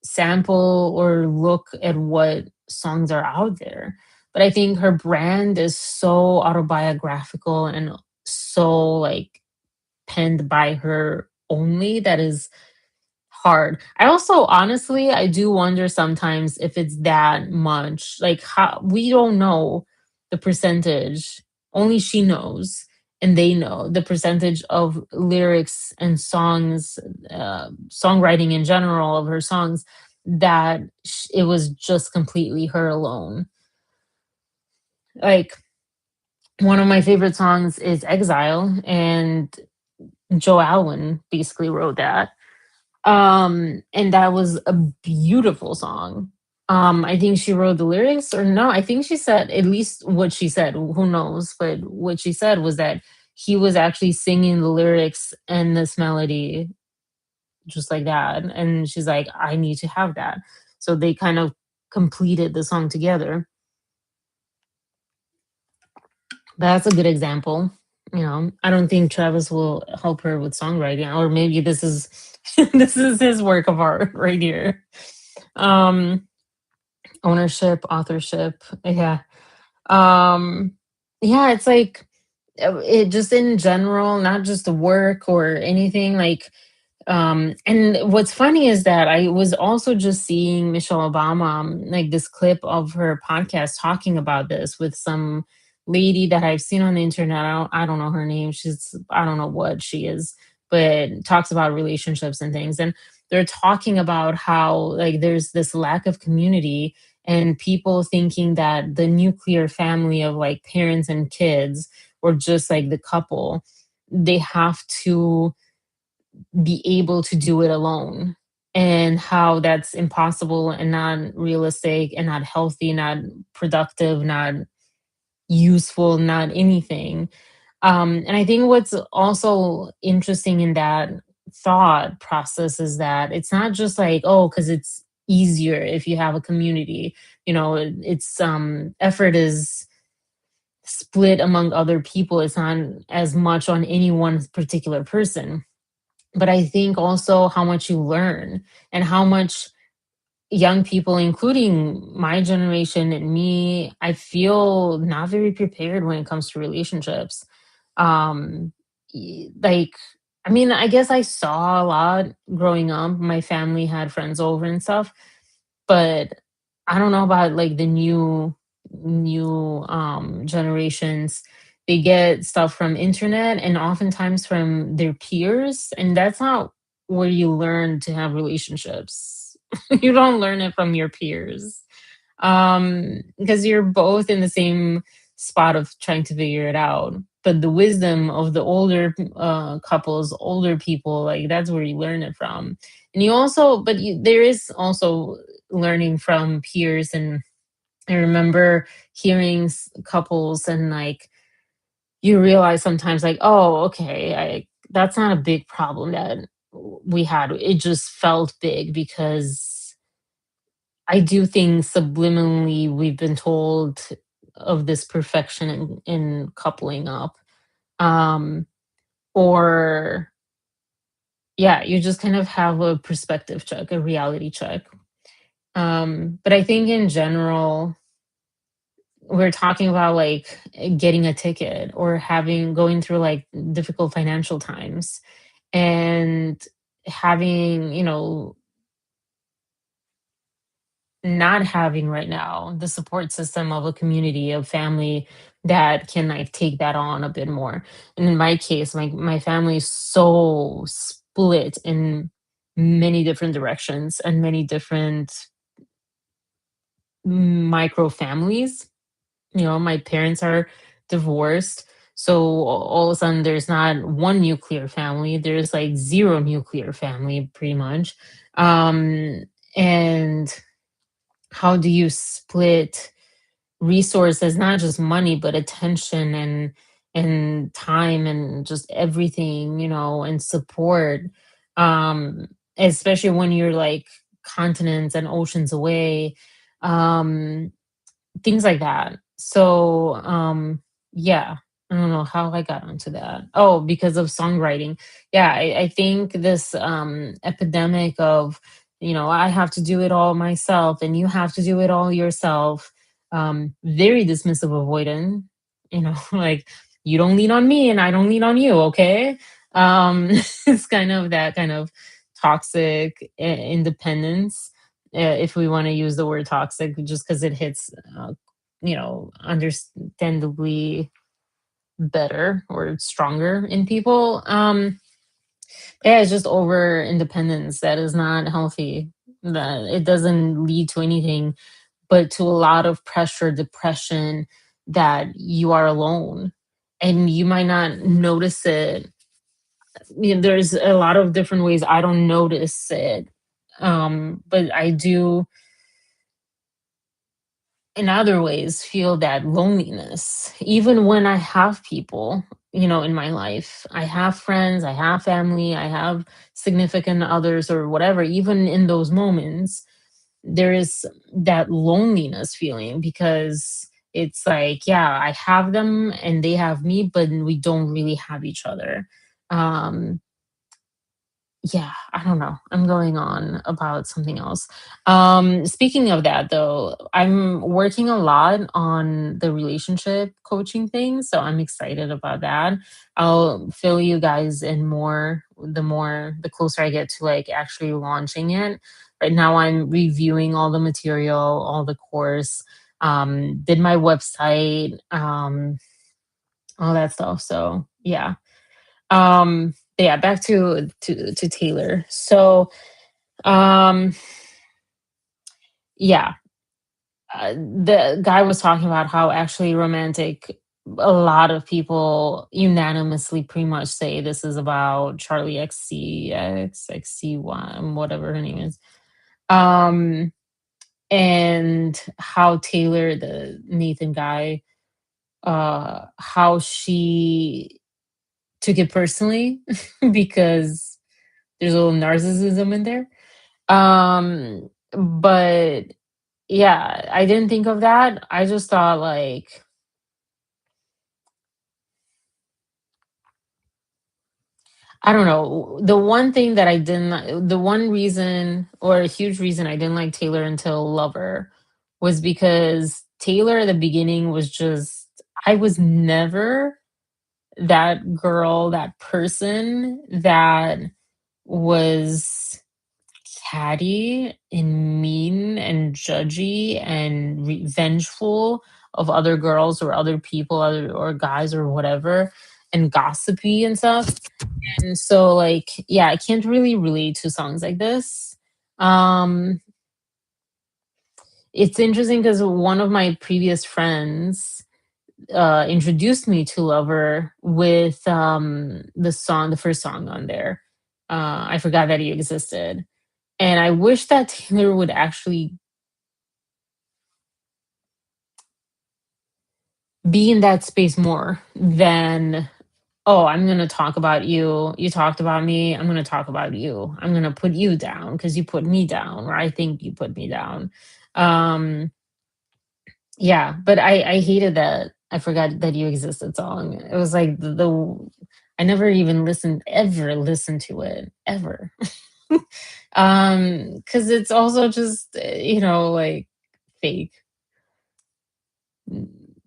sample or look at what songs are out there. But I think her brand is so autobiographical and so like penned by her only, that is hard. I also, honestly, I do wonder sometimes if it's that much. Like, how we don't know the percentage, only she knows, and they know the percentage of lyrics and songs, songwriting in general of her songs, that it was just completely her alone. Like, one of my favorite songs is Exile, and Joe Alwyn basically wrote that. And that was a beautiful song. I think she wrote the lyrics, or no, I think she said, at least what she said, who knows, but what she said was that he was actually singing the lyrics and this melody just like that. And she's like, I need to have that. So they kind of completed the song together. That's a good example. I don't think Travis will help her with songwriting, or maybe this is this is his work of art right here. Um, ownership, authorship, yeah. Um, yeah, it's like, it just in general, not just the work or anything. Like, and what's funny is that I was also just seeing Michelle Obama, like this clip of her podcast talking about this with some lady that I've seen on the internet. I don't know her name. I don't know what she is, but talks about relationships and things. And they're talking about how, like, there's this lack of community, and people thinking that the nuclear family of like parents and kids, or just like the couple, they have to be able to do it alone, and how that's impossible and not realistic and not healthy, not productive, not useful, not anything. And I think what's also interesting in that thought process is that it's not just like, oh, because it's easier if you have a community. It's effort is split among other people. It's not as much on any one particular person. But I think also how much you learn, and how much young people, including my generation and me, I feel not very prepared when it comes to relationships. Um, like, I mean, I guess I saw a lot growing up. My family had friends over and stuff, but I don't know about like the new generations. They get stuff from internet and oftentimes from their peers, and that's not where you learn to have relationships. You don't learn it from your peers. Because you're both in the same spot of trying to figure it out. But the wisdom of the older couples, older people, like that's where you learn it from. And you also, but there is also learning from peers. And I remember hearing couples, and like you realize sometimes, like, oh, okay, that's not a big problem that we had. It just felt big because I do think subliminally we've been told of this perfection in coupling up. Um, or yeah, you just kind of have a perspective check, a reality check. But I think in general, we're talking about like getting a ticket or having going through like difficult financial times and having, not having right now the support system of a community of family that can like take that on a bit more. And in my case, my family is so split in many different directions and many different micro families. My parents are divorced, so all of a sudden there's not one nuclear family, there's like zero nuclear family pretty much. And how do you split resources, not just money but attention and time and just everything, and support, um especially when you're like continents and oceans away, um things like that. So, yeah, I don't know how I got onto that. Oh, because of songwriting. Yeah, I think this epidemic of, I have to do it all myself and you have to do it all yourself. Very dismissive avoidant, like you don't lean on me and I don't lean on you, okay? It's kind of that kind of toxic independence, if we want to use the word toxic, just because it hits, understandably better or stronger in people. Yeah, it's just over independence that is not healthy. That it doesn't lead to anything but to a lot of pressure, depression, that you are alone. And you might not notice it. There's a lot of different ways I don't notice it. But I do in other ways feel that loneliness even when I have people, in my life. I have friends, I have family, I have significant others or whatever. Even in those moments there is that loneliness feeling because it's like, yeah, I have them and they have me, but we don't really have each other. um yeah, I don't know. I'm going on about something else. Speaking of that, though, I'm working a lot on the relationship coaching thing, so I'm excited about that. I'll fill you guys in the closer I get to like actually launching it. Right now, I'm reviewing all the material, all the course, did my website, all that stuff. So yeah. Yeah, back to Taylor. So, um, yeah, the guy was talking about how actually romantic. A lot of people unanimously pretty much say this is about Charlie XCY, whatever her name is. Um, and how Taylor, the Nathan guy, how she took it personally because there's a little narcissism in there. But yeah, I didn't think of that. I just thought like, I don't know. The one thing that I didn't the one reason or a huge reason I didn't like Taylor until Lover was because Taylor at the beginning was just I was never that girl, that person that was catty and mean and judgy and revengeful of other girls or other people or guys or whatever and gossipy and stuff. And so like yeah, I can't really relate to songs like this. um it's interesting because one of my previous friends introduced me to Lover with the first song on there. I forgot that he existed. And I wish that Taylor would actually be in that space more than, oh, I'm going to talk about you. You talked about me. I'm going to talk about you. I'm going to put you down because you put me down, or I think you put me down. Um, yeah, but I hated that. I forgot that you existed song. It was like I never even ever listened to it, ever. Because it's also just, like fake.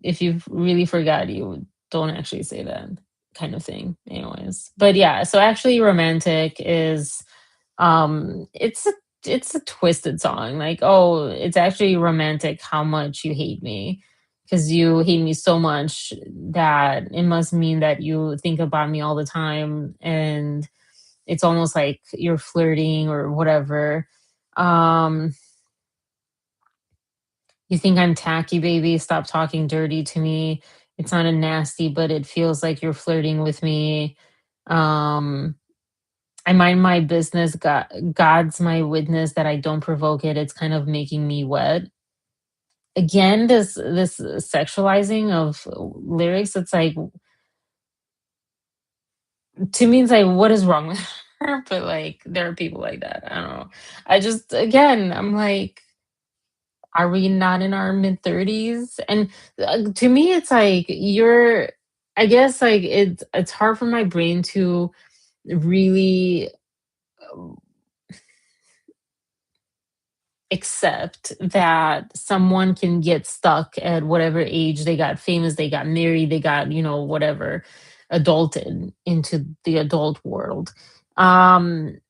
If you really forgot, you don't actually say that kind of thing anyways. But yeah, so actually romantic is it's a twisted song. Like, oh, it's actually romantic how much you hate me, because you hate me so much that it must mean that you think about me all the time, and it's almost like you're flirting or whatever. um You think I'm tacky, baby? Stop talking dirty to me. It's not a nasty, but it feels like you're flirting with me. Um, I mind my business. God's my witness that I don't provoke it. It's kind of making me wet. Again, this sexualizing of lyrics. It's like, to me, it's like, what is wrong with her? But like, there are people like that. I don't know. I just, again, I'm like, are we not in our mid-30s? And to me, it's like I guess like it's hard for my brain to really accept that someone can get stuck at whatever age they got famous, they got married, they got, whatever, adulted into the adult world. Um,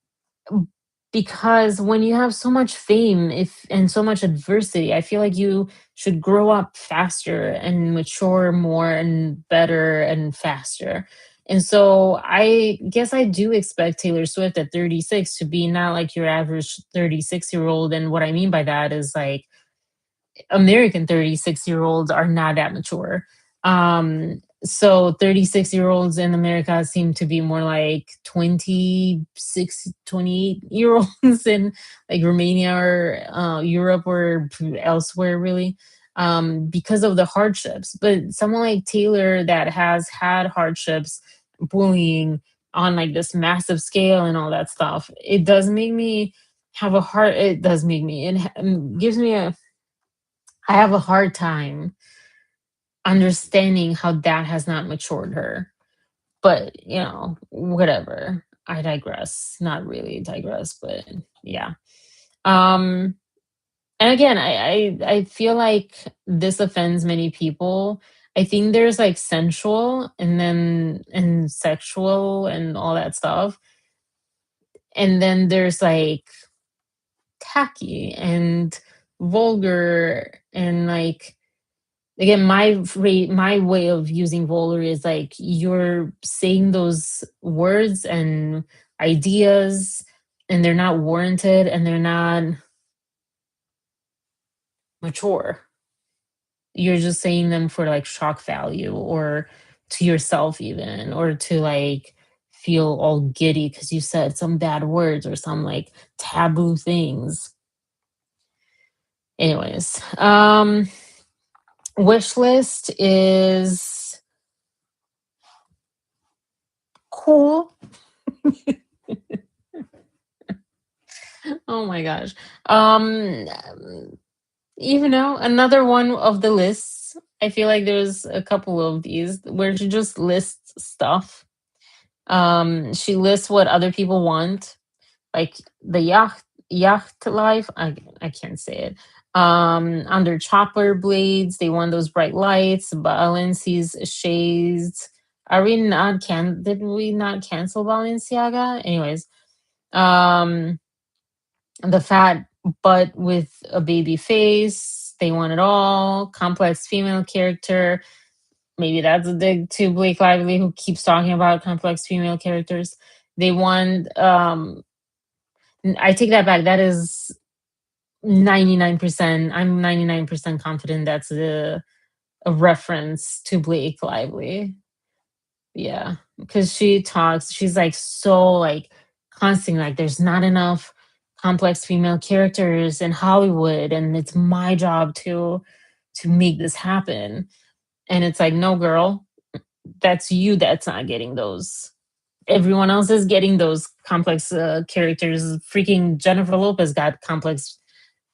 because when you have so much fame if and so much adversity, I feel like you should grow up faster and mature more and better and faster. And so I guess I do expect Taylor Swift at 36 to be not like your average 36-year-old. And what I mean by that is like American 36-year-olds are not that mature. So 36-year-olds in America seem to be more like 26, 28-year olds in like Romania or Europe or elsewhere, really, because of the hardships. But someone like Taylor that has had hardships, bullying on like this massive scale and all that stuff, it does make me have a heart. It does make me, gives me I have a hard time understanding how that has not matured her. But, whatever. I digress. Not really digress, but yeah. Um and again, I feel like this offends many people. I think there's like sensual and sexual and all that stuff. And then there's like tacky and vulgar and like, again, my way of using vulgar is like you're saying those words and ideas and they're not warranted and they're not mature. You're just saying them for like shock value or to yourself even, or to like feel all giddy because you said some bad words or some like taboo things. Anyways, wish list is cool. Oh my gosh. Um, another one of the lists. I feel like there's a couple of these where you just list stuff. She lists what other people want, like the yacht life. I can't say it. Under chopper blades, they want those bright lights. Balenci's shades. Are we not can? Did we not cancel Balenciaga? Anyways, um, the fat butt with a baby face. They want it all. Complex female character. Maybe that's a dig to Blake Lively, who keeps talking about complex female characters. They want. I take that back. That is 99%. I'm 99% confident that's a reference to Blake Lively. Yeah, because she talks, she's like so like constantly like there's not enough complex female characters in Hollywood, and it's my job to make this happen. And it's like, no, girl, that's you that's not getting those. Everyone else is getting those complex characters. Freaking Jennifer Lopez got complex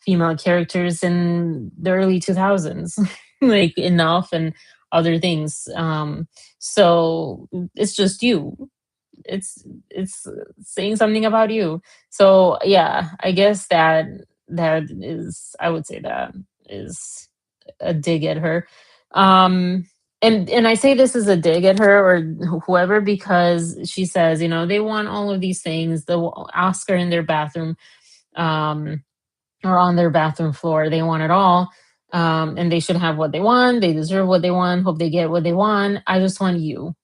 female characters in the early 2000s, like enough and other things. So it's just you. It's saying something about you. So yeah, I guess that is, I would say that is a dig at her. Um, and I say this is a dig at her or whoever, because she says, they want all of these things. The Oscar in their bathroom. Or on their bathroom floor. They want it all. And they should have what they want. They deserve what they want. Hope they get what they want. I just want you.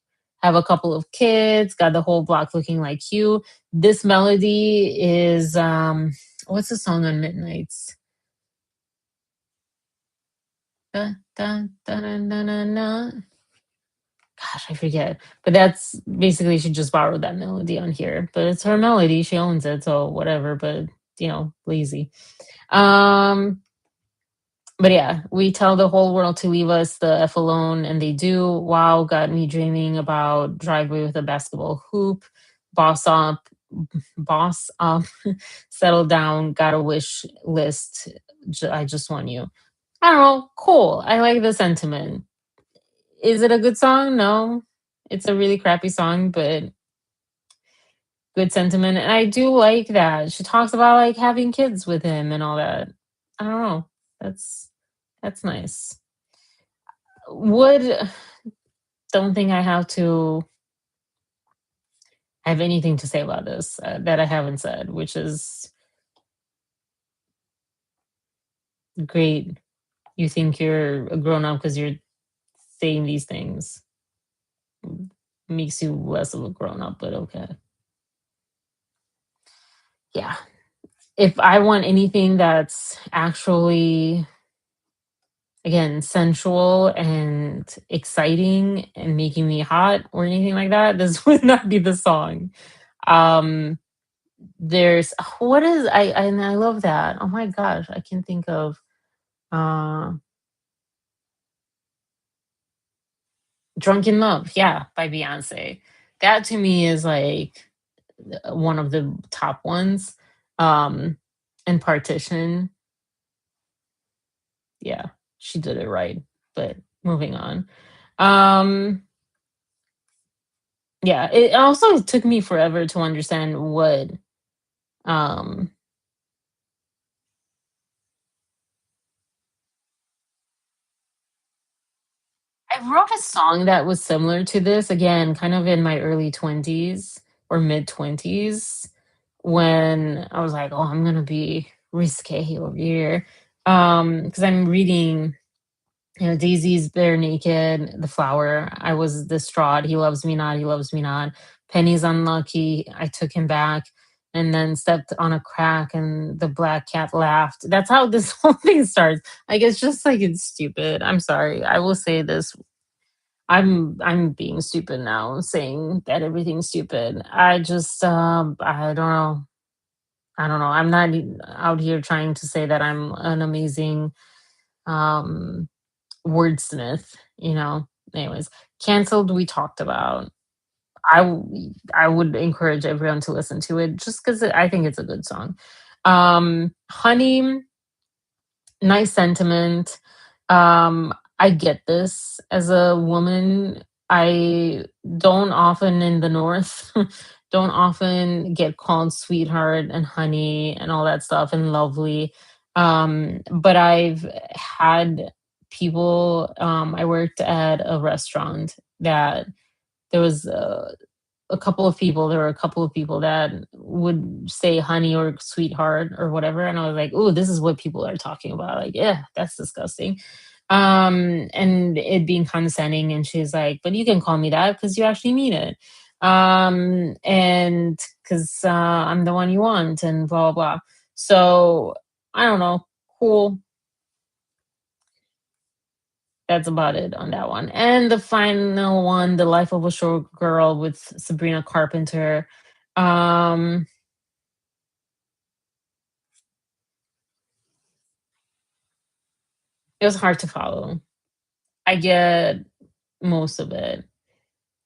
Have a couple of kids, got the whole block looking like you. This melody is what's the song on Midnights? Da, da, da, da, da, da, da. Gosh, I forget. But that's basically, she just borrowed that melody on here. But it's her melody. She owns it, so whatever. But lazy. Um, but yeah, we tell the whole world to leave us the F alone, and they do. Wow, got me dreaming about driveway with a basketball hoop. Boss up, boss up, settle down, got a wish list. I just want you. I don't know. Cool. I like the sentiment. Is it a good song? No. It's a really crappy song, but good sentiment. And I do like that. She talks about like having kids with him and all that. I don't know. That's nice. Would Don't think I have anything to say about this that I haven't said, which is great. You think you're a grown up because you're saying these things. Makes you less of a grown up, but okay. Yeah. If I want anything that's actually, again, sensual and exciting and making me hot or anything like that, this would not be the song. Um, there's what is and I love that. Oh my gosh, I can think of uh Drunk in Love, yeah, by Beyonce. That to me is like one of the top ones. Um and Partition, yeah, she did it right. But moving on. Um yeah, it also took me forever to understand what um I wrote a song that was similar to this, again, kind of in my early 20s or mid 20s, when I was like, "Oh, I'm gonna be risque over here," because I'm reading, Daisy's Bare Naked, The Flower. I was distraught. He loves me not. He loves me not. Penny's unlucky. I took him back. And then stepped on a crack, and the black cat laughed. That's how this whole thing starts. Like it's just like it's stupid. I'm sorry. I will say this, I'm being stupid now, saying that everything's stupid. I just I don't know. I don't know. I'm not out here trying to say that I'm an amazing um wordsmith, you know. Anyways, canceled we talked about. I would encourage everyone to listen to it just cuz I think it's a good song. Honey, nice sentiment. I get this as a woman. I don't often in the north don't often get called sweetheart and honey and all that stuff and lovely. But I've had people. I worked at a restaurant that there was a couple of people. There were a couple of people that would say honey or sweetheart or whatever, and I was like, "Oh, this is what people are talking about." Like, yeah, that's disgusting. And it being condescending, and she's like, "But you can call me that because you actually mean it." And because I'm the one you want, and blah blah blah. So I don't know. Cool. That's about it on that one. And the final one, The Life of a Short Girl with Sabrina Carpenter. Um, it was hard to follow. I get most of it.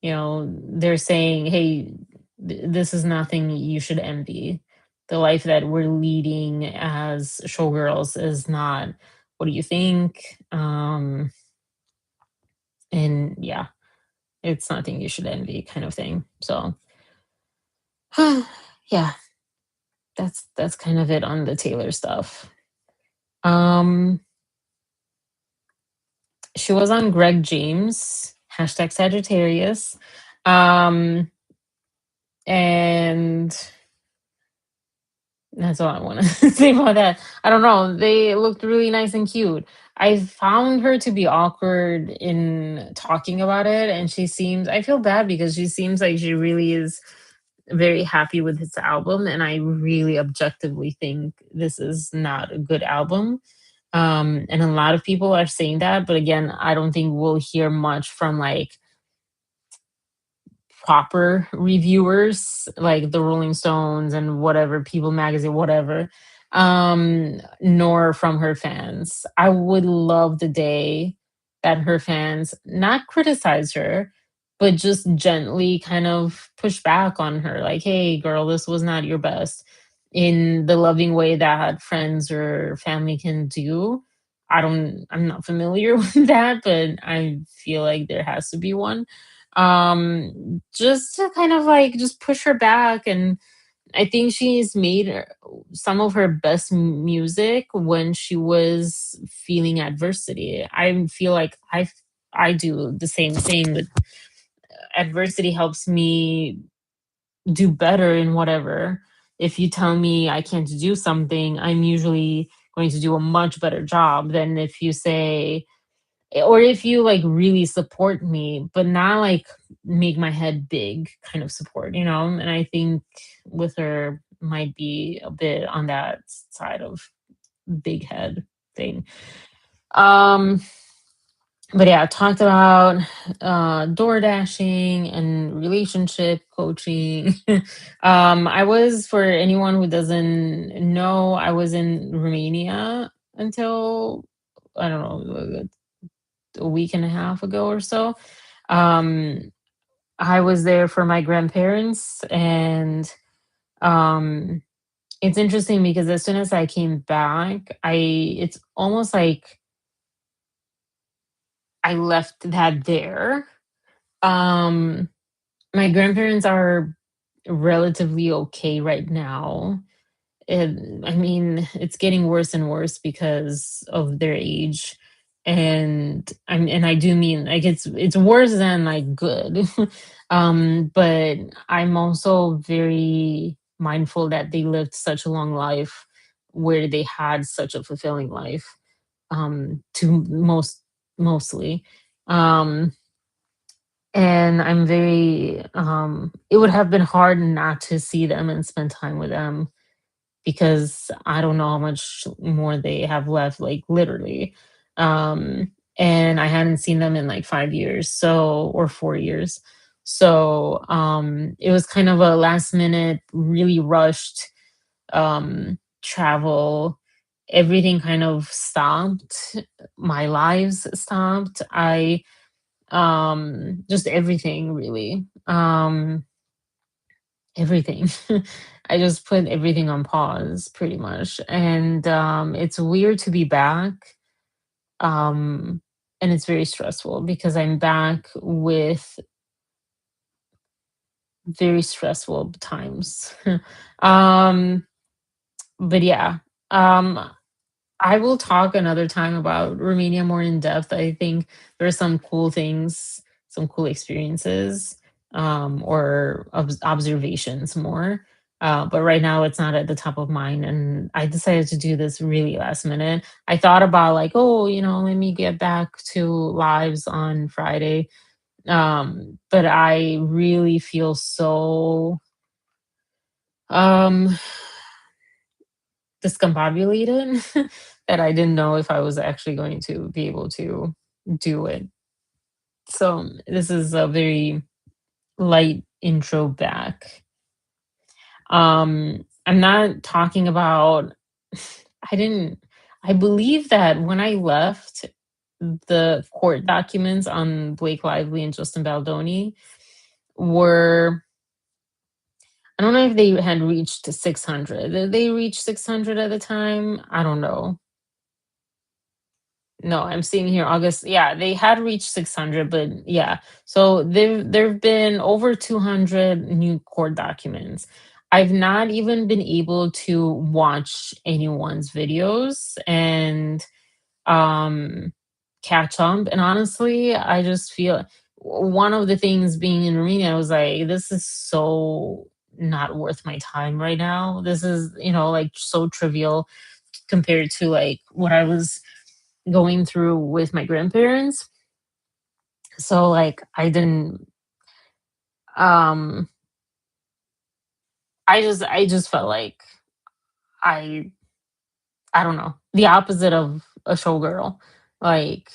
You know, they're saying, "Hey, this is nothing you should envy. The life that we're leading as showgirls is not what do you think?" And yeah, it's nothing you should envy kind of thing. So, yeah, that's kind of it on the Taylor stuff. Um, she was on Greg James, hashtag Sagittarius. Um, and that's all I want to say about that. I don't know. They looked really nice and cute. I found her to be awkward in talking about it. And she seems, I feel bad because she seems like she really is very happy with this album. And I really objectively think this is not a good album. And a lot of people are saying that. But again, I don't think we'll hear much from like proper reviewers like the Rolling Stones and whatever, People Magazine, whatever, nor from her fans. I would love the day that her fans not criticize her, but just gently kind of push back on her, like, hey, girl, this was not your best in the loving way that friends or family can do. I'm not familiar with that, but I feel like there has to be one, just to kind of like just push her back. And I think she's made some of her best music when she was feeling adversity. I feel like I do the same thing with adversity. Helps me do better in whatever. If you tell me I can't do something, I'm usually going to do a much better job than if you say, or if you like really support me, but not like make my head big kind of support, you know? And I think with her might be a bit on that side of big head thing. Um, but yeah, talked about door dashing and relationship coaching. I was, for anyone who doesn't know, I was in Romania until I don't know, a week and a half ago or so. Um, I was there for my grandparents, and um, it's interesting because as soon as I came back, it's almost like I left that there. Um, my grandparents are relatively okay right now. I mean, it's getting worse and worse because of their age. And I do mean like it's worse than like good. But I'm also very mindful that they lived such a long life where they had such a fulfilling life, to mostly. Um and I'm very it would have been hard not to see them and spend time with them because I don't know how much more they have left, like literally. And I hadn't seen them in like 5 years, so, or 4 years. So it was kind of a last minute, really rushed travel. Everything kind of stopped. My lives stopped. I just everything really. Everything. I just put everything on pause pretty much. And it's weird to be back. Um and it's very stressful because I'm back with very stressful times. um, but yeah, um, I will talk another time about Romania more in depth. I think there are some cool things, some cool experiences, or observations more. But right now, it's not at the top of mind. And I decided to do this really last minute. I thought about like, oh, let me get back to lives on Friday. But I really feel so um discombobulated that I didn't know if I was actually going to be able to do it. So this is a very light intro back. I'm not talking about I didn't I believe that when I left the court documents on Blake Lively and Justin Baldoni were I don't know if they had reached 600. Did they reach 600 at the time? I don't know. No, I'm seeing here August. Yeah, they had reached 600, but yeah. So there've been over 200 new court documents. I've not even been able to watch anyone's videos and um catch up. And honestly, I just feel one of the things being in Arena, I was like, this is so not worth my time right now. This is, like so trivial compared to like what I was going through with my grandparents. So like um I just felt like I I don't know, the opposite of a showgirl. Like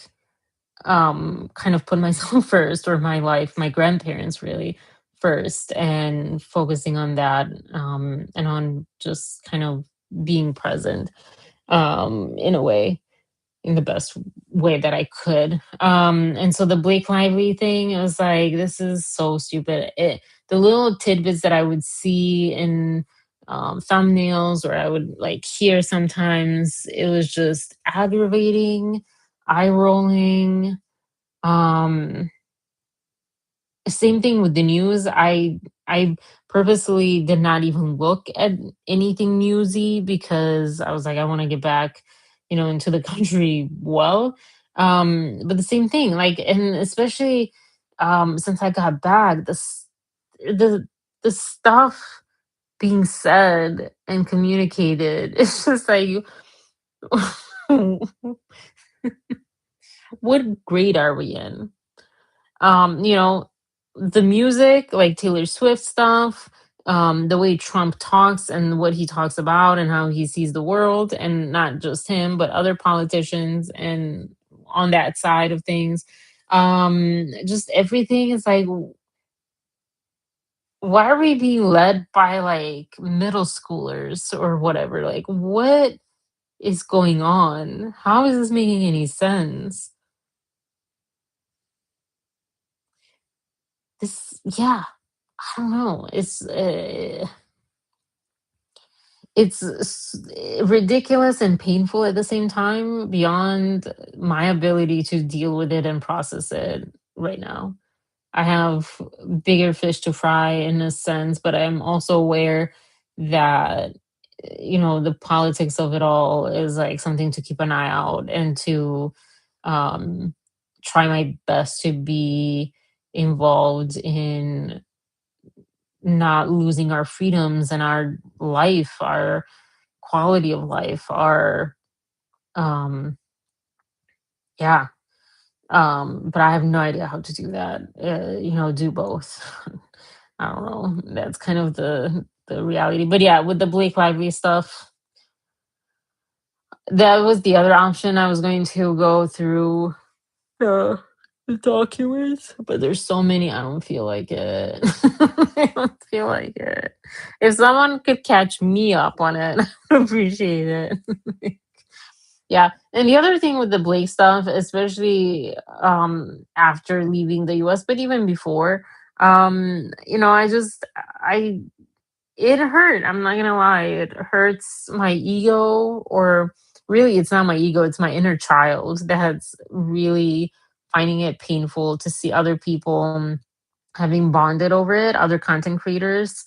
kind of put myself first, or my life, my grandparents really first, and focusing on that, and on just kind of being present in a way, in the best way that I could. And so the Blake Lively thing, it was like, this is so stupid. The little tidbits that I would see in thumbnails, or I would like hear sometimes, it was just aggravating, eye rolling. Um, Same thing with the news. I purposely did not even look at anything newsy because I was like, I want to get back, into the country well. But the same thing, like, and especially since I got back, the the stuff being said and communicated, it's just like, what grade are we in? um you know the music, like Taylor Swift stuff, the way Trump talks and what he talks about and how he sees the world, and not just him but other politicians, and on that side of things, just everything is like, why are we being led by like middle schoolers or whatever? Like, what is going on? How is this making any sense? This Yeah, I don't know. It's ridiculous and painful at the same time, beyond my ability to deal with it and process it right now. I have bigger fish to fry in a sense, but I'm also aware that, the politics of it all is like something to keep an eye out, and to um, try my best to be involved in not losing our freedoms and our life, our quality of life, our um yeah. But I have no idea how to do that. Do both. I don't know. That's kind of the reality. But yeah, with the Blake Lively stuff, that was the other option. I was going to go through the documents, but there's so many. I don't feel like it. I don't feel like it. If someone could catch me up on it, I would appreciate it. Yeah, and the other thing with the Blake stuff, especially after leaving the US, but even before, I it hurt. I'm not gonna lie, it hurts my ego, or really it's not my ego, it's my inner child that's really finding it painful to see other people having bonded over it, other content creators,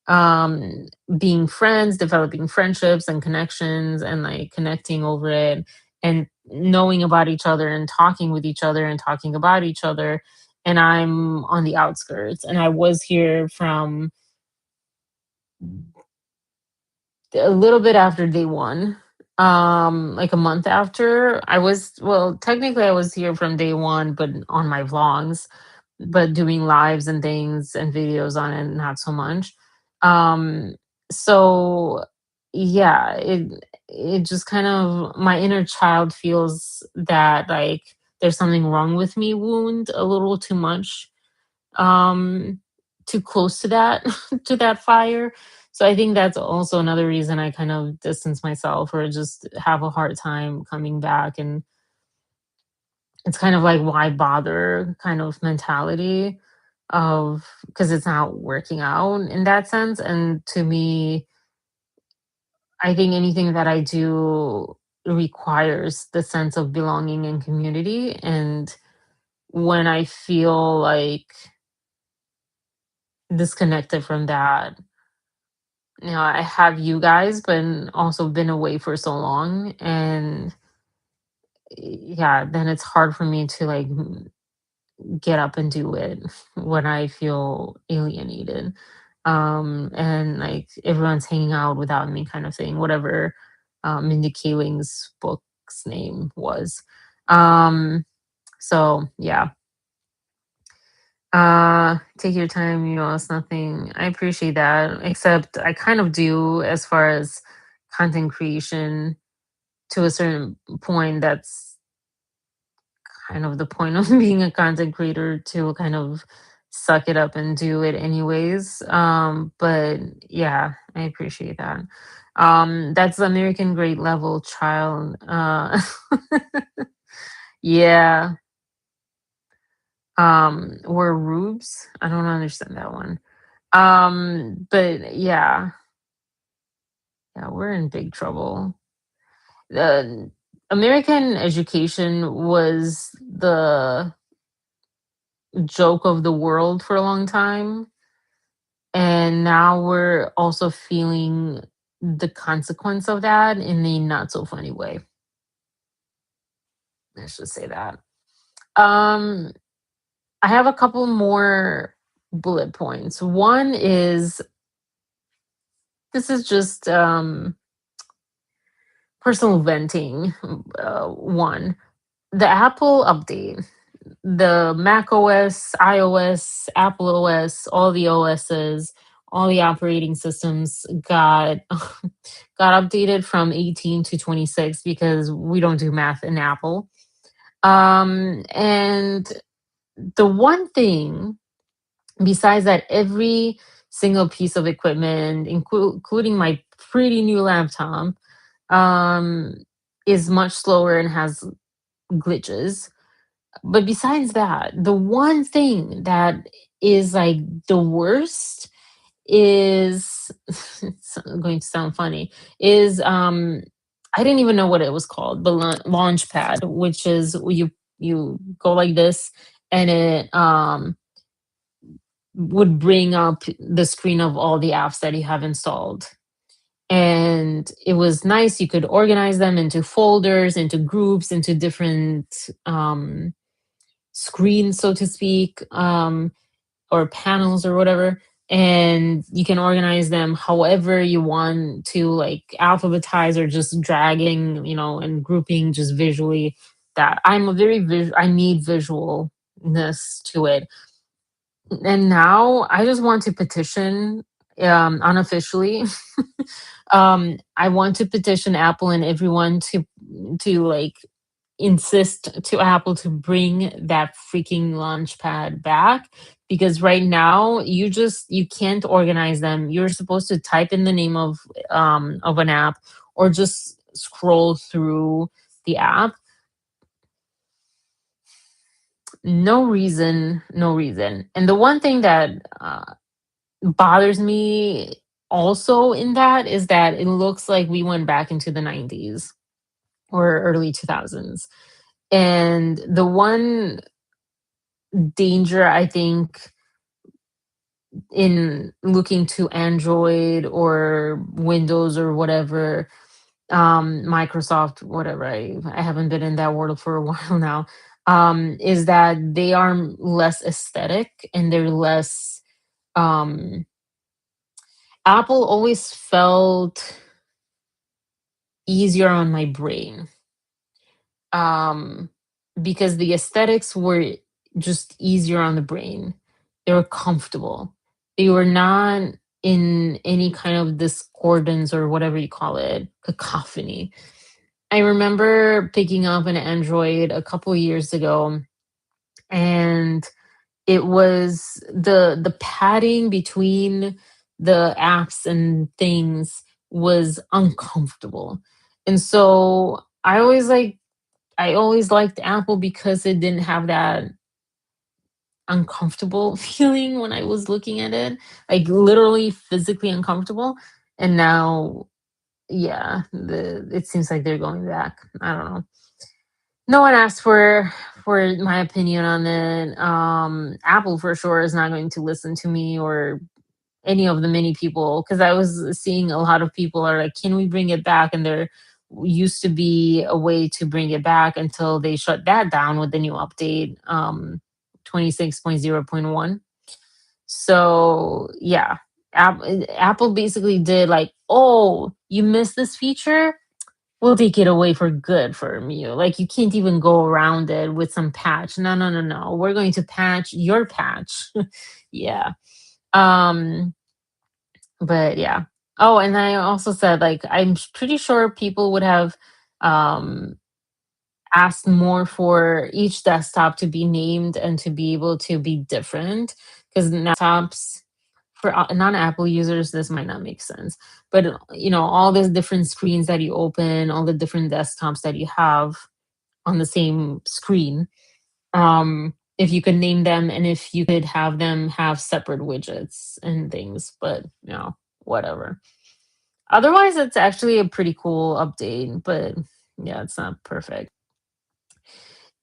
um, being friends, developing friendships and connections, and like connecting over it, and knowing about each other and talking with each other and talking about each other. And I'm on the outskirts. And I was here from a little bit after day one, like a month after. I was, well, technically I was here from day one, but on my vlogs, but doing lives and things and videos on it, not so much. Um, so yeah, it just kind of, my inner child feels that like there's something wrong with me wound a little too much, too close to that to that fire. So I think that's also another reason I kind of distance myself or just have a hard time coming back. And it's kind of like, why bother kind of mentality of, because it's not working out in that sense. And to me, I think anything that I do requires the sense of belonging and community. And when I feel like disconnected from that, I have you guys, but also been away for so long. And yeah, then it's hard for me to like get up and do it when I feel alienated. And like everyone's hanging out without me kind of thing, whatever Mindy Kaling's book's name was. Um, so yeah. Take your time, it's nothing. I appreciate that. Except I kind of do as far as content creation to a certain point. That's kind of the point of being a content creator, to kind of suck it up and do it anyways. But yeah, I appreciate that. That's American Great Level Child. Yeah. Or rubes. I don't understand that one. But yeah, yeah, we're in big trouble. The American education was the joke of the world for a long time, and now we're also feeling the consequence of that in a not so funny way. Let's just say that. Um, I have a couple more bullet points. One is, this is just personal venting. One, the Apple update, the Mac OS, iOS, Apple OS, all the OSs, all the operating systems got got updated from 18 to 26 because we don't do math in Apple. And the one thing besides that, every single piece of equipment, including my pretty new laptop, um, is much slower and has glitches. But besides that, the one thing that is like the worst is it's going to sound funny, is I didn't even know what it was called, the launch pad, which is you go like this, and it would bring up the screen of all the apps that you have installed. And it was nice. You could organize them into folders, into groups, into different screens, so to speak, or panels or whatever. And you can organize them however you want to, like alphabetize or just dragging, and grouping just visually. That I'm a very I need visualness to it. And now I just want to petition, unofficially. I want to petition Apple and everyone to like insist to Apple to bring that freaking launchpad back, because right now you can't organize them. You're supposed to type in the name of an app or just scroll through the app. No reason, no reason. And the one thing that bothers me also in that is that it looks like we went back into the 90s. or early 2000s. And the one danger I think in looking to Android or Windows or whatever, Microsoft, whatever, I haven't been in that world for a while now, is that they are less aesthetic and they're less. Um, Apple always felt easier on my brain, um, because the aesthetics were just easier on the brain. They were comfortable. They were not in any kind of discordance or whatever you call it, cacophony. I remember picking up an Android a couple years ago, and it was the padding between the apps and things was uncomfortable. And so I always liked Apple because it didn't have that uncomfortable feeling when I was looking at it, like literally physically uncomfortable. And now, yeah, it seems like they're going back. I don't know. No one asked for my opinion on it. Apple for sure is not going to listen to me or any of the many people, because I was seeing a lot of people are like, "Can we bring it back?" And there used to be a way to bring it back until they shut that down with the new update, 26.0.1. So yeah, Apple basically did like, "Oh, you missed this feature? We'll take it away for good from you. Like you can't even go around it with some patch. No, no, no, no. We're going to patch your patch." Yeah. Um, but yeah. Oh, and I also said like I'm pretty sure people would have um asked more for each desktop to be named and to be able to be different, because desktops for non-Apple users this might not make sense. But all these different screens that you open, all the different desktops that you have on the same screen, if you could name them and if you could have them have separate widgets and things, but whatever. Otherwise, it's actually a pretty cool update, but yeah, it's not perfect.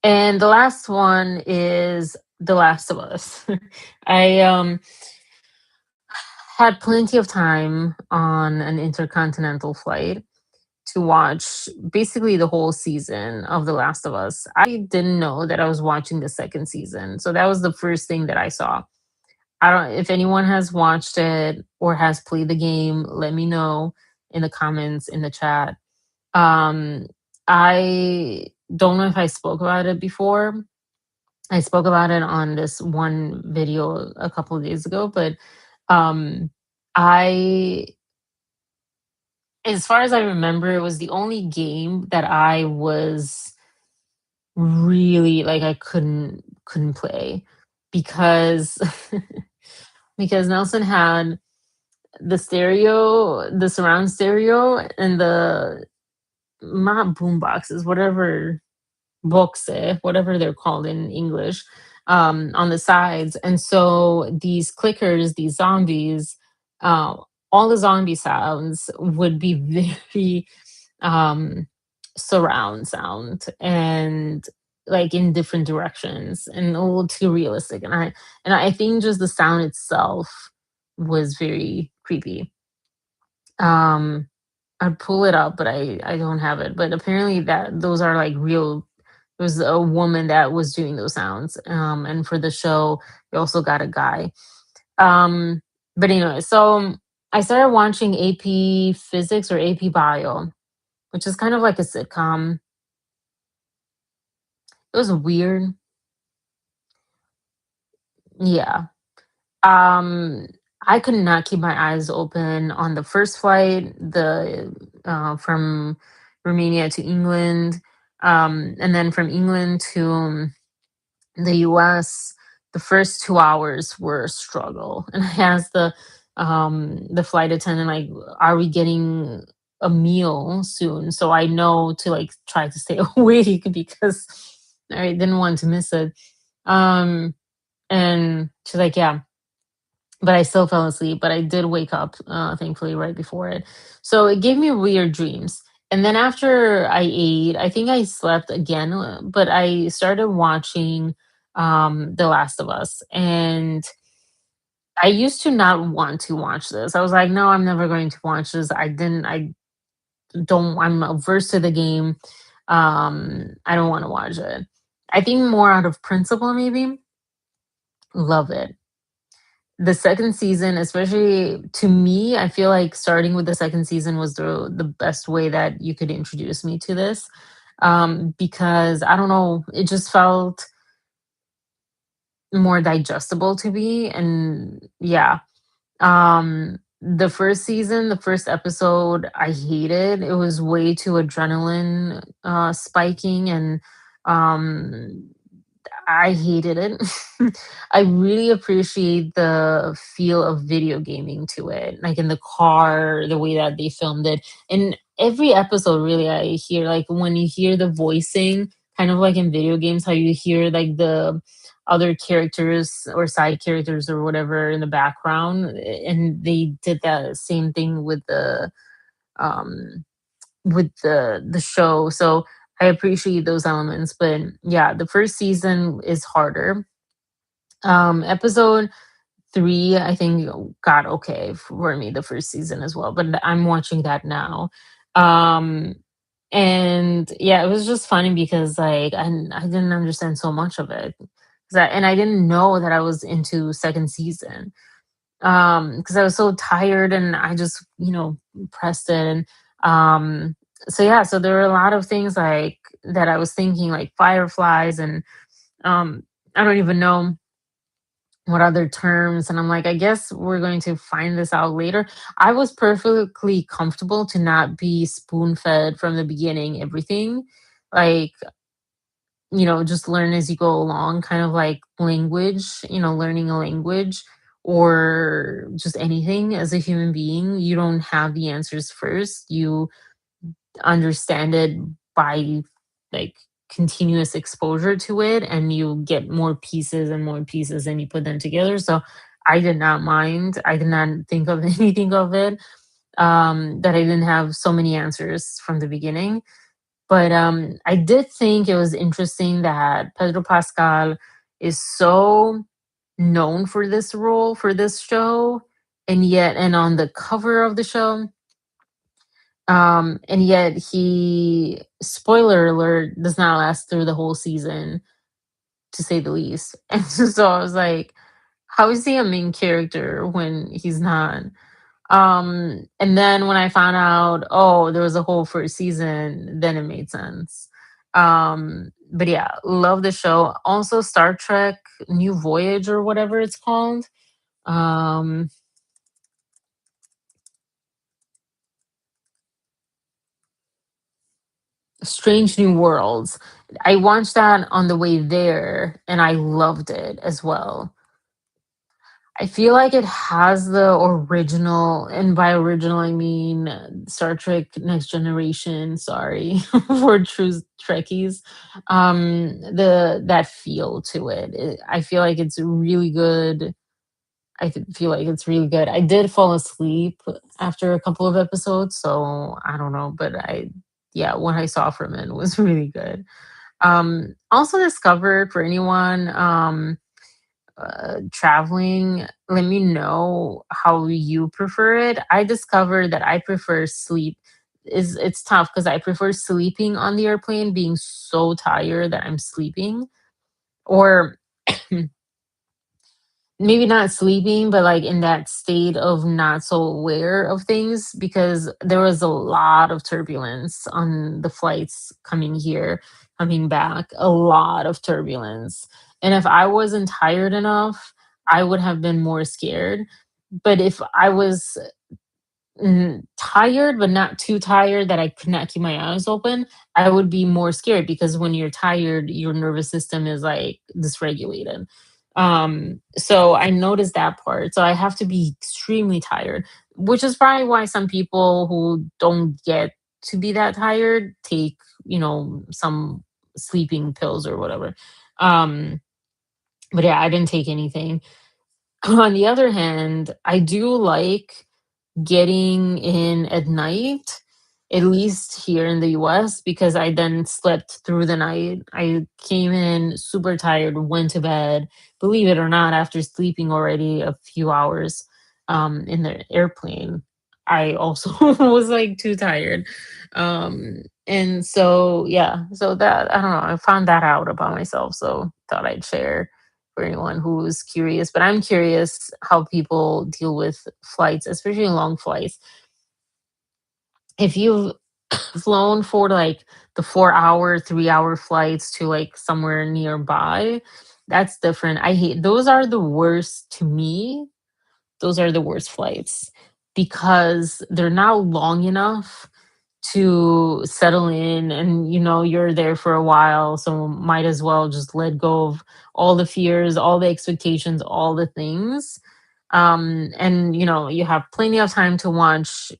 And the last one is The Last of Us. I had plenty of time on an intercontinental flight to watch basically the whole season of The Last of Us. I didn't know that I was watching the second season. So that was the first thing that I saw. I don't if anyone has watched it or has played the game, let me know in the comments in the chat. Um I don't know if I spoke about it before. I spoke about it on this one video a couple of days ago, but um I as far as I remember, it was the only game that I was really like I couldn't play because because Nelson had the surround stereo, and the not boom boxes, whatever boxe, whatever they're called in English, on the sides. And so these clickers, these zombies, uh, all the zombie sounds would be very um, surround sound and like in different directions and a little too realistic. And I think just the sound itself was very creepy. Um, I'd pull it up, but I don't have it. But apparently that those are like real. There was a woman that was doing those sounds. And for the show, we also got a guy. Um, but anyway, so I started watching AP Physics or AP Bio, which is kind of like a sitcom. It was weird. Yeah. Um, I could not keep my eyes open on the first flight, the from Romania to England, and then from England to the US. The first 2 hours were a struggle, and I asked the flight attendant like, "Are we getting a meal soon?" So I know to like try to stay awake because I didn't want to miss it. Um, and she's like, "Yeah." But I still fell asleep, but I did wake up, thankfully, right before it. So it gave me weird dreams. And then after I ate, I think I slept again, but I started watching The Last of Us. And I used to not want to watch this. I was like, no, I'm never going to watch this. I don't, I'm averse to the game. I don't want to watch it. I think more out of principle, maybe. Love it. The second season, especially to me, I feel like starting with the second season was the best way that you could introduce me to this. Because I don't know, it just felt more digestible to me. And yeah, the first season, the first episode, I hated. It was way too adrenaline spiking, and um I hated it. I really appreciate the feel of video gaming to it, like in the car, the way that they filmed it. And every episode, really, I hear like when you hear the voicing, kind of like in video games, how you hear like the other characters or side characters or whatever in the background. And they did that same thing um, with the show. So I appreciate those elements. But yeah, the first season is harder. Episode 3, I think, got okay for me the first season as well, but I'm watching that now. Um, and yeah, it was just funny because like I didn't understand so much of it. 'Cause I didn't know that I was into second season. Because I was so tired and I just, pressed it. And so yeah, so there were a lot of things like that I was thinking, like fireflies, and um I don't even know what other terms. And I'm like, I guess we're going to find this out later. I was perfectly comfortable to not be spoon fed from the beginning everything. Like, just learn as you go along, kind of like language, learning a language or just anything as a human being. You don't have the answers first. You understand it by like continuous exposure to it, and you get more pieces and more pieces and you put them together. So I did not mind. I did not think of anything of it, that I didn't have so many answers from the beginning. But I did think it was interesting that Pedro Pascal is so known for this role for this show, and on the cover of the show, and yet he, spoiler alert, does not last through the whole season, to say the least. And so I was like, how is he a main character when he's not? And then when I found out, oh, there was a whole first season, then it made sense. But yeah, love the show. Also, Star Trek New Voyage or whatever it's called. Um, Strange New Worlds. I watched that on the way there and I loved it as well. I feel like it has the original, and by original I mean Star Trek Next Generation. Sorry for true Trekkies. The that feel to it. I feel like it's really good. Feel like it's really good. I did fall asleep after a couple of episodes, so I don't know, but yeah, what I saw from it was really good. Also discovered for anyone traveling, let me know how you prefer it. I discovered that I prefer sleep. It's tough because I prefer sleeping on the airplane, being so tired that I'm sleeping, or maybe not sleeping, but like in that state of not so aware of things, because there was a lot of turbulence on the flights coming here, coming back, a lot of turbulence. And if I wasn't tired enough, I would have been more scared. But if I was tired, but not too tired that I could not keep my eyes open, I would be more scared, because when you're tired, your nervous system is like dysregulated. So I noticed that part. So I have to be extremely tired, which is probably why some people who don't get to be that tired take, some sleeping pills or whatever. Um, but yeah, I didn't take anything. On the other hand, I do like getting in at night at least here in the US, because I then slept through the night. I came in super tired, went to bed, believe it or not, after sleeping already a few hours in the airplane. I also was like too tired. And so, yeah, so that, I don't know, I found that out about myself. So thought I'd share for anyone who's curious. But I'm curious how people deal with flights, especially long flights. If you've flown for like the 4 hour, 3 hour flights to like somewhere nearby, that's different. I hate those, are the worst to me. Those are the worst flights because they're not long enough to settle in, and you're there for a while, so might as well just let go of all the fears, all the expectations, all the things. And you have plenty of time to watch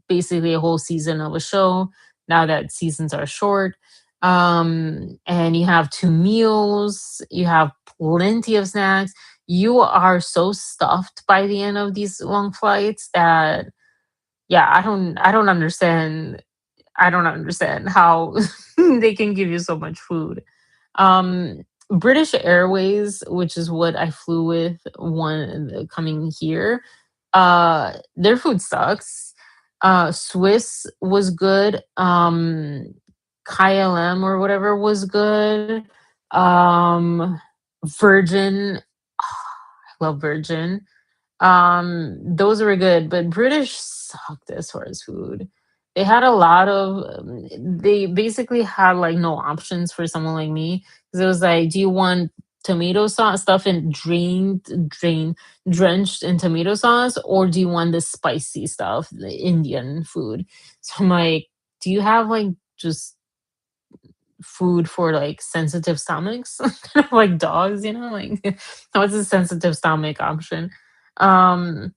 basically a whole season of a show now that seasons are short. And you have two meals, you have plenty of snacks. You are so stuffed by the end of these long flights that, yeah, I don't understand. I don't understand how they can give you so much food. Um, British Airways, which is what I flew with one coming here, their food sucks. Swiss was good. KLM or whatever was good. Um, Virgin, I love Virgin. Those were good, but British sucked as far as food. They had a lot of, they basically had like no options for someone like me. Because it was like, do you want tomato sauce stuff and drenched in tomato sauce, or do you want the spicy stuff, the Indian food? So I'm like, do you have like just food for like sensitive stomachs, kind of like dogs, like what's a sensitive stomach option? Um,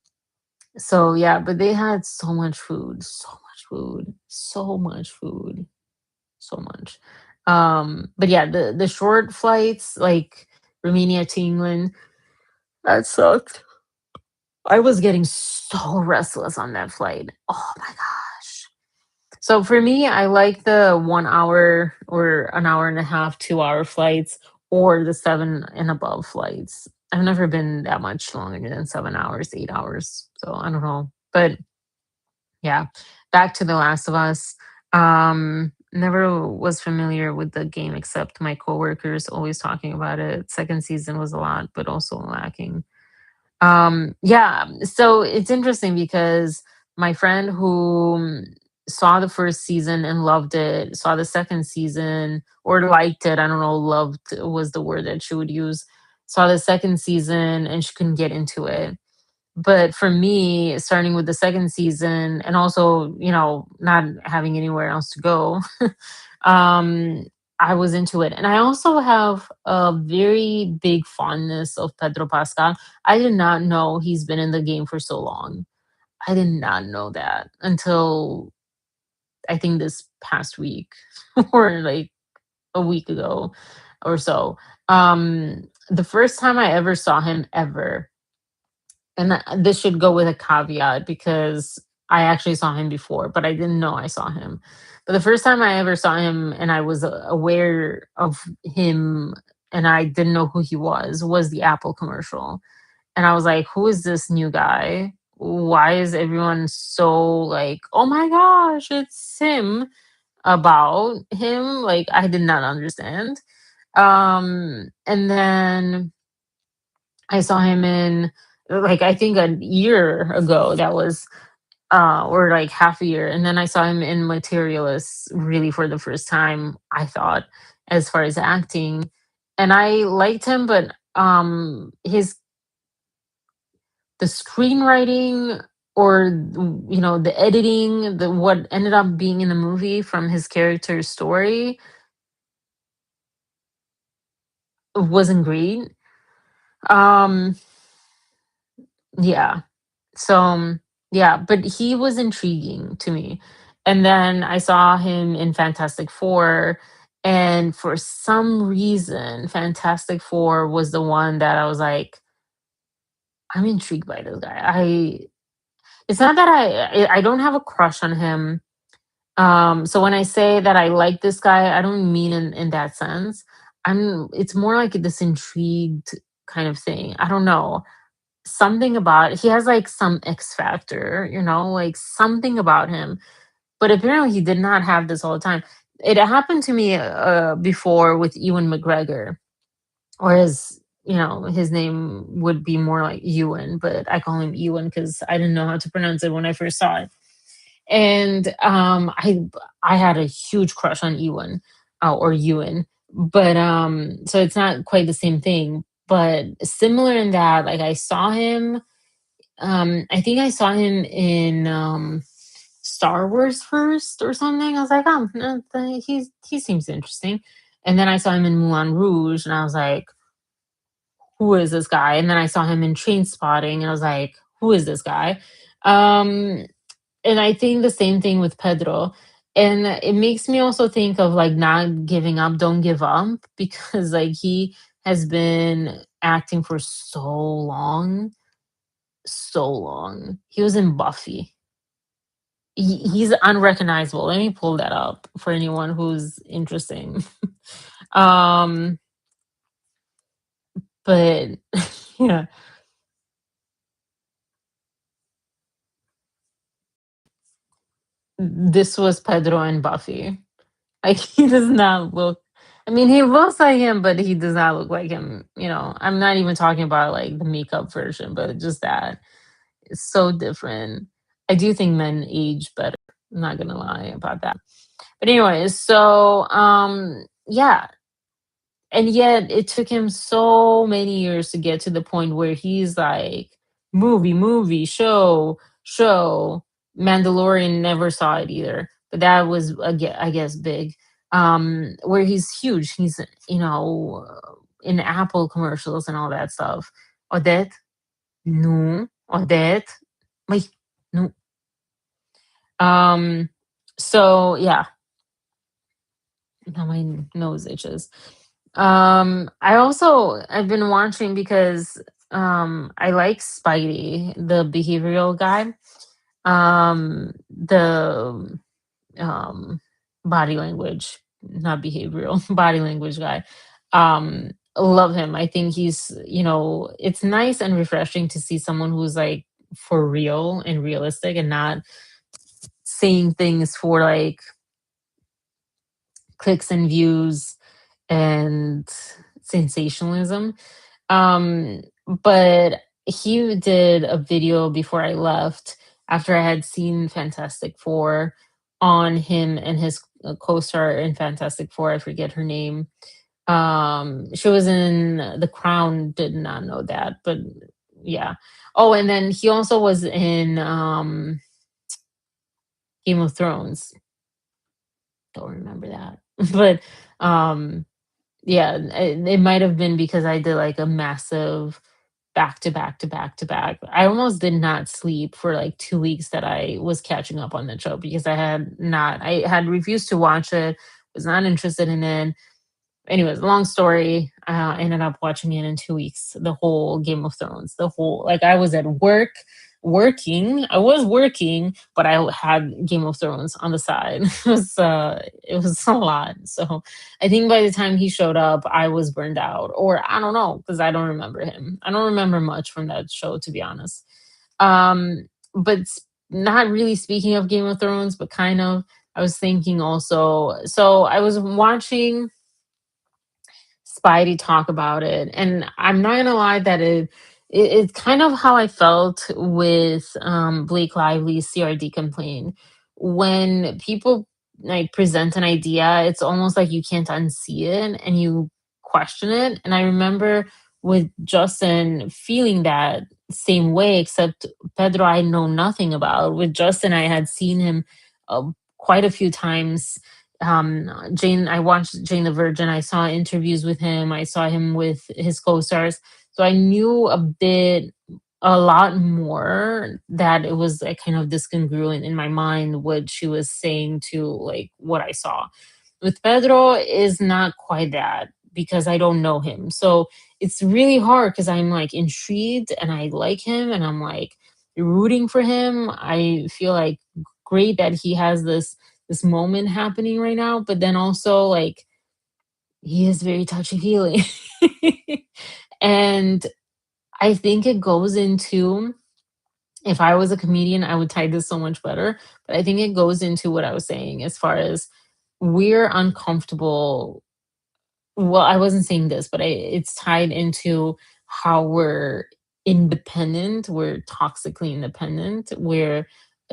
so yeah, but they had so much food, so much food, so much food, so much. But yeah, the short flights like Romania to England, that sucked. I was getting so restless on that flight. Oh my gosh. So for me, I like the 1 hour or an hour and a half, 2 hour flights, or the seven and above flights. I've never been that much longer than 7 hours, 8 hours. So I don't know. But yeah, back to The Last of Us. Never was familiar with the game except my coworkers always talking about it. Second season was a lot, but also lacking. Yeah, so it's interesting because my friend who saw the first season and loved it, saw the second season or liked it, I don't know, loved was the word that she would use, saw the second season and she couldn't get into it. But for me, starting with the second season and also, not having anywhere else to go, um, I was into it. And I also have a very big fondness of Pedro Pascal. I did not know he's been in the game for so long. I did not know that until I think this past week or like a week ago or so. The first time I ever saw him ever, and this should go with a caveat because I actually saw him before, but I didn't know I saw him. But the first time I ever saw him and I was aware of him and I didn't know who he was the Apple commercial. And I was like, who is this new guy? Why is everyone so like, oh my gosh, it's him, about him? Like, I did not understand. And then I saw him in, like, I think a year ago, that was or like half a year, and then I saw him in Materialists really for the first time, I thought, as far as acting. And I liked him, but his the screenwriting or the editing, the what ended up being in the movie from his character's story wasn't great. Um yeah. So, yeah, but he was intriguing to me. And then I saw him in Fantastic Four, and for some reason, Fantastic Four was the one that I was like, I'm intrigued by this guy. It's not that I don't have a crush on him. So when I say that I like this guy, I don't mean in that sense. It's more like this intrigued kind of thing. I don't know. Something about he has like some X factor, like something about him. But apparently he did not have this all the time. It happened to me before with Ewan McGregor, or his name would be more like Ewan, but I call him Ewan because I didn't know how to pronounce it when I first saw it. And I had a huge crush on Ewan, or Ewan, but so it's not quite the same thing, but similar in that, like I saw him. I think I saw him in Star Wars first or something. I was like, oh, he seems interesting. And then I saw him in Moulin Rouge, and I was like, who is this guy? And then I saw him in Train Spotting, and I was like, who is this guy? Um, and I think the same thing with Pedro. And it makes me also think of like not giving up, don't give up, because like he has been acting for so long. He was in Buffy. He's unrecognizable. Let me pull that up for anyone who's interesting. um, but yeah, this was Pedro and Buffy. Like he does not look. I mean, he looks like him, but he does not look like him. I'm not even talking about like the makeup version, but just that it's so different. I do think men age better. I'm not gonna lie about that. But anyways, so yeah, and yet it took him so many years to get to the point where he's like movie, show. Mandalorian, never saw it either, but that was I guess big. Where he's huge. He's in Apple commercials and all that stuff. Odette, no, Odette, my no. Um, so yeah, now my nose itches. I've been watching because I like Spidey, the behavioral guy. The um body language, not behavioral, body language guy. Love him. I think it's nice and refreshing to see someone who's like for real and realistic and not saying things for like clicks and views and sensationalism. But he did a video before I left after I had seen Fantastic Four on him and his co-star in Fantastic Four. I forget her name. She was in The Crown. Did not know that, but yeah. Oh, and then he also was in Game of Thrones. Don't remember that, but um, yeah, it might have been because I did like a massive back to back to back to back. I almost did not sleep for like 2 weeks that I was catching up on the show because I had refused to watch it, was not interested in it. Anyways, long story. I ended up watching it in 2 weeks. The whole Game of Thrones, the whole like I was at work working. I was working, but I had Game of Thrones on the side. It was a lot. So I think by the time he showed up, I was burned out, or I don't know because I don't remember him. I don't remember much from that show, to be honest. But not really speaking of Game of Thrones, but kind of. I was thinking also. So I was watching Spidey talk about it, and I'm not gonna lie that it's kind of how I felt with Blake Lively's CRD complaint. When people like present an idea, it's almost like you can't unsee it and you question it. And I remember with Justin feeling that same way, except Pedro I know nothing about. With Justin, I had seen him quite a few times. Jane, I watched Jane the Virgin. I saw interviews with him. I saw him with his co-stars. So I knew a lot more, that it was like kind of discongruent in my mind what she was saying to like what I saw. With Pedro is not quite that because I don't know him. So it's really hard because I'm like intrigued and I like him and I'm like rooting for him. I feel like great that he has this this moment happening right now, but then also like he is very touchy feely. And I think it goes into, if I was a comedian, I would tie this so much better. But I think it goes into what I was saying as far as we're uncomfortable. Well, I wasn't saying this, but it's tied into how we're independent. We're toxically independent. We're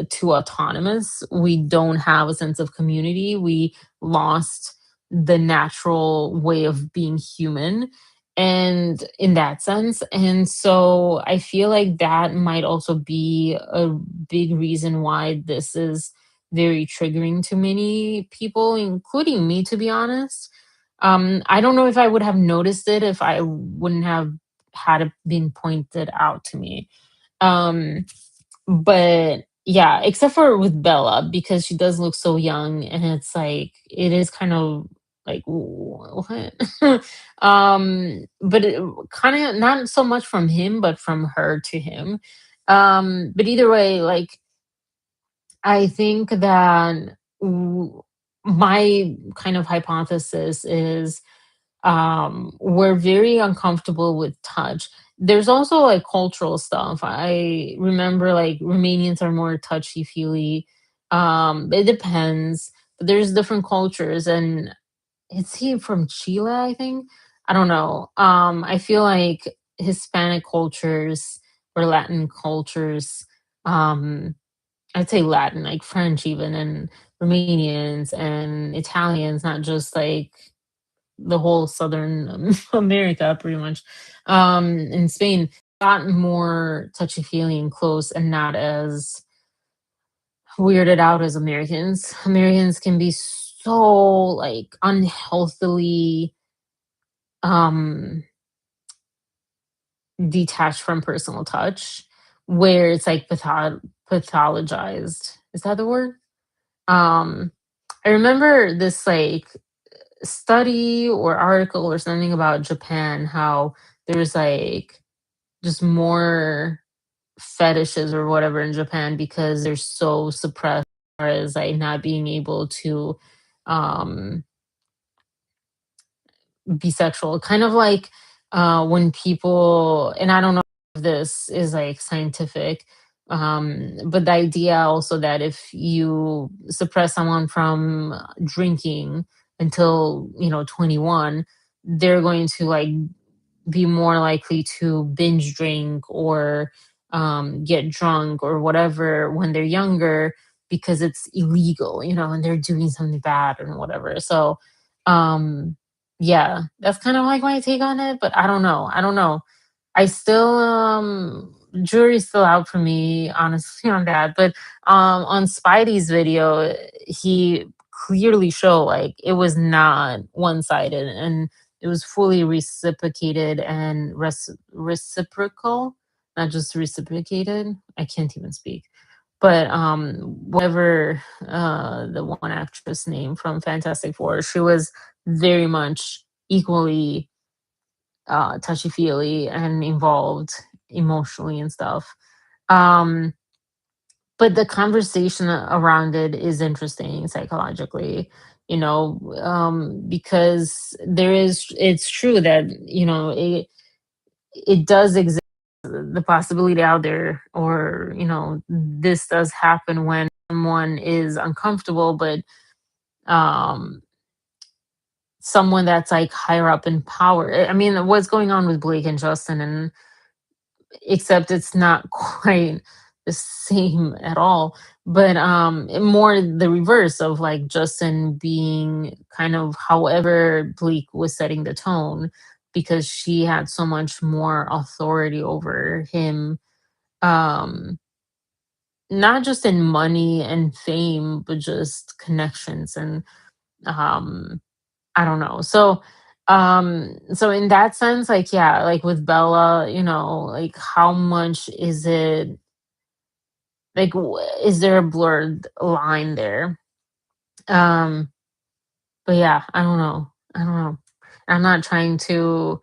too autonomous. We don't have a sense of community. We lost the natural way of being human. And in that sense, and so I feel like that might also be a big reason why this is very triggering to many people, including me, to be honest. I don't know if I would have noticed it if I wouldn't have had it being pointed out to me. Um, but yeah, except for with Bella, because she does look so young, and it's like it is kind of like what? But it kind of not so much from him, but from her to him. But either way, like I think that my kind of hypothesis is we're very uncomfortable with touch. There's also like cultural stuff. I remember like Romanians are more touchy feely. It depends, but there's different cultures. And is he from Chile? I think, I don't know. I feel like Hispanic cultures or Latin cultures. I'd say Latin, like French, even, and Romanians and Italians, not just like the whole Southern America, pretty much. In Spain, got more touchy feely and close, and not as weirded out as Americans. Americans can be so like unhealthily um detached from personal touch, where it's like pathologized. Is that the word? Um, I remember this like study or article or something about Japan, how there's like just more fetishes or whatever in Japan because they're so suppressed as far as like not being able to um be sexual. Kind of like when people, and I don't know if this is like scientific, but the idea also that if you suppress someone from drinking until 21, they're going to like be more likely to binge drink or get drunk or whatever when they're younger because it's illegal, and they're doing something bad or whatever. So, um, yeah, that's kind of like my take on it. But I don't know. I don't know. I still jury's still out for me, honestly, on that. But on Spidey's video, he clearly showed like it was not one sided, and it was fully reciprocated and reciprocal, not just reciprocated. I can't even speak. But whatever the one actress name from Fantastic Four, she was very much equally touchy feely and involved emotionally and stuff. Um, but the conversation around it is interesting psychologically, because it's true that it does exist, the possibility out there, or this does happen when someone is uncomfortable, but um someone that's like higher up in power. I mean, what's going on with Blake and Justin, and except it's not quite the same at all, but more the reverse of like Justin being kind of however Bleak was setting the tone, because she had so much more authority over him, um not just in money and fame, but just connections and um I don't know. So in that sense, like, yeah, like with Bella, like how much is it, like is there a blurred line there? Um but yeah, I don't know. I don't know. I'm not trying to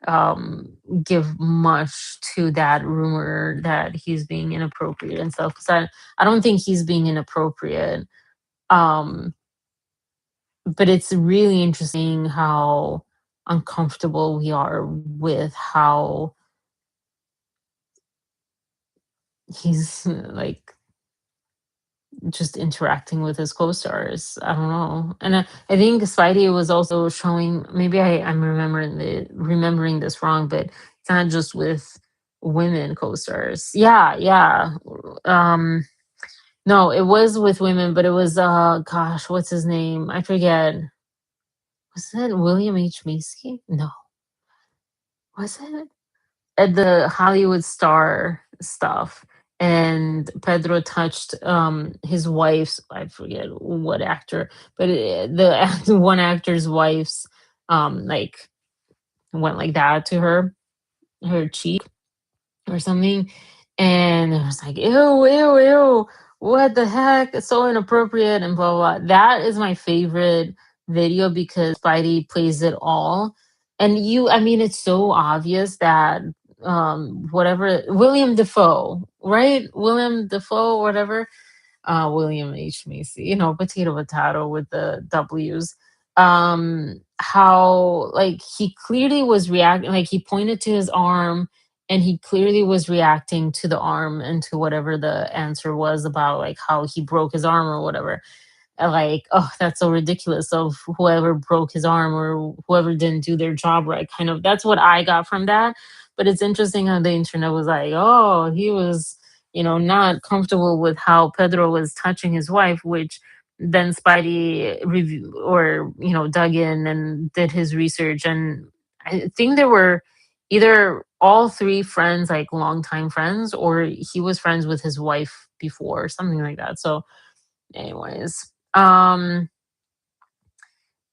um give much to that rumor that he's being inappropriate and stuff, cuz I don't think he's being inappropriate. Um, but it's really interesting how uncomfortable we are with how he's like just interacting with his co-stars. I don't know. And I think Spidey was also showing, maybe I'm remembering this wrong, but it's not just with women co-stars. Yeah, yeah. Um no, it was with women, but it was gosh, what's his name? I forget. Was that William H. Macy? No. Was it? At the Hollywood star stuff, and Pedro touched his wife's, I forget what actor, but one actor's wife's like went like that to her cheek or something. And it was like, ew, ew, ew, what the heck? It's so inappropriate and blah, blah, blah. That is my favorite video because Spidey plays it all. And I mean, it's so obvious that whatever, William Defoe, right? William Defoe, whatever, William H. Macy, potato potato with the W's. How like he clearly was reacting, like he pointed to his arm and he clearly was reacting to the arm and to whatever the answer was about like how he broke his arm or whatever. Like, oh, that's so ridiculous of whoever broke his arm or whoever didn't do their job right. Kind of that's what I got from that. But it's interesting how the internet was like, oh, he was, not comfortable with how Pedro was touching his wife, which then Spidey review or, dug in and did his research. And I think there were either all three friends, like longtime friends, or he was friends with his wife before, something like that. So anyways,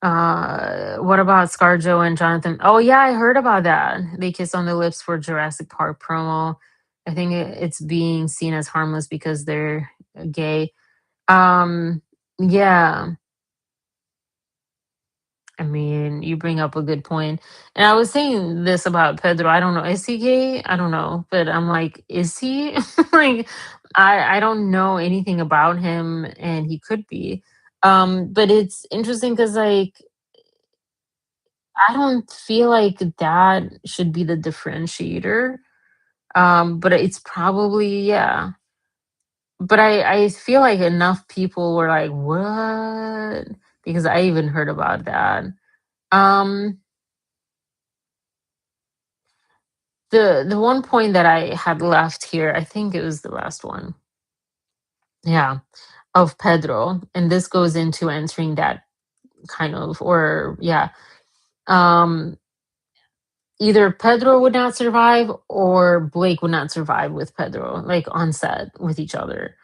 what about ScarJo and Jonathan? Oh yeah, I heard about that. They kiss on the lips for Jurassic Park promo. I think it's being seen as harmless because they're gay. Yeah. I mean, you bring up a good point. And I was saying this about Pedro. I don't know. Is he gay? I don't know. But I'm like, is he? Like, I don't know anything about him, and he could be. But it's interesting because like I don't feel like that should be the differentiator. But it's probably yeah. But I feel like enough people were like, what? Because I even heard about that. Um the one point that I had left here, I think it was the last one. Yeah, of Pedro, and this goes into answering that kind of, or yeah, um, either Pedro would not survive or Blake would not survive with Pedro, like on set with each other,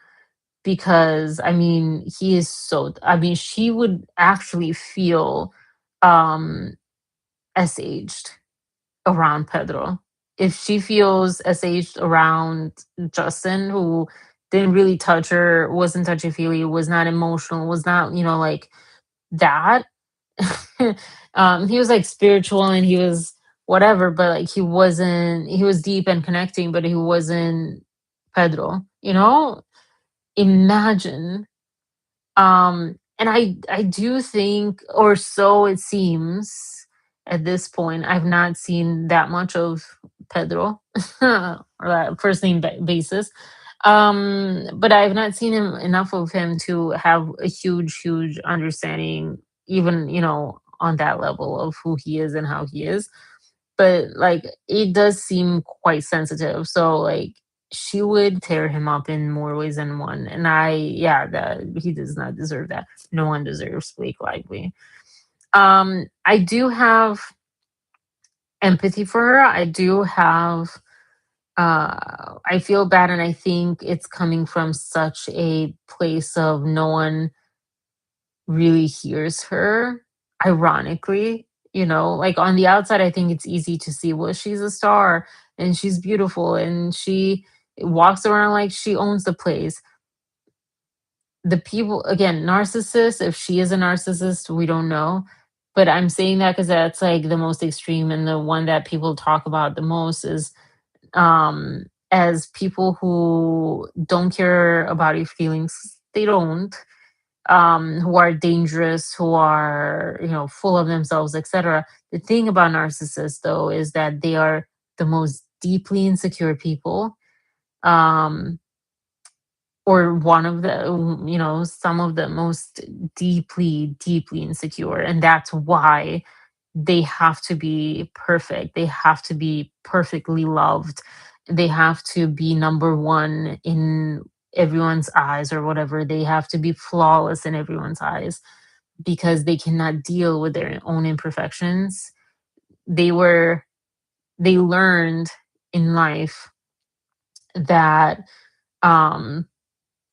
because I mean he is so. I mean she would actually feel um aged around Pedro. If she feels SH around Justin, who didn't really touch her, wasn't touchy feely, was not emotional, was not, like that. He was like spiritual and he was whatever, but like he was deep and connecting, but he wasn't Pedro, Imagine and I do think, or so it seems at this point, I've not seen that much of Pedro or that first name basis. But I've not seen him enough of him to have a huge, huge understanding, even, on that level of who he is and how he is. But like it does seem quite sensitive. So like she would tear him up in more ways than one. And yeah, that he does not deserve that. No one deserves Blake Lively. I do have empathy for her. I do have I feel bad, and I think it's coming from such a place of no one really hears her, ironically. Like on the outside, I think it's easy to see, well, she's a star and she's beautiful and she walks around like she owns the place. The people, again, narcissist, if she is a narcissist, we don't know. But I'm saying that because that's like the most extreme and the one that people talk about the most is as people who don't care about your feelings. They don't. who are dangerous, who are, full of themselves, etc. The thing about narcissists, though, is that they are the most deeply insecure people, um, or one of the, some of the most deeply, deeply insecure. And that's why they have to be perfect. They have to be perfectly loved. They have to be number one in everyone's eyes or whatever. They have to be flawless in everyone's eyes because they cannot deal with their own imperfections. They were they learned in life that, um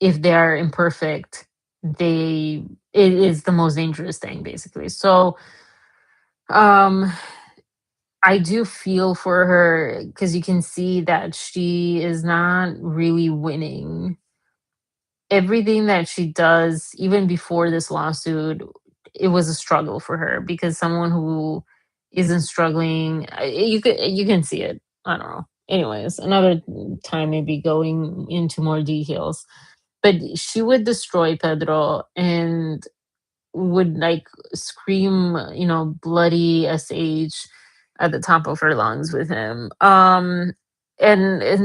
if they're imperfect, they it is the most dangerous thing, basically. So, um I do feel for her because you can see that she is not really winning. Everything that she does, even before this lawsuit, it was a struggle for her because someone who isn't struggling, you can see it. I don't know. Anyways, another time maybe going into more details. But she would destroy Pedro and would like scream, bloody sh at the top of her lungs with him. And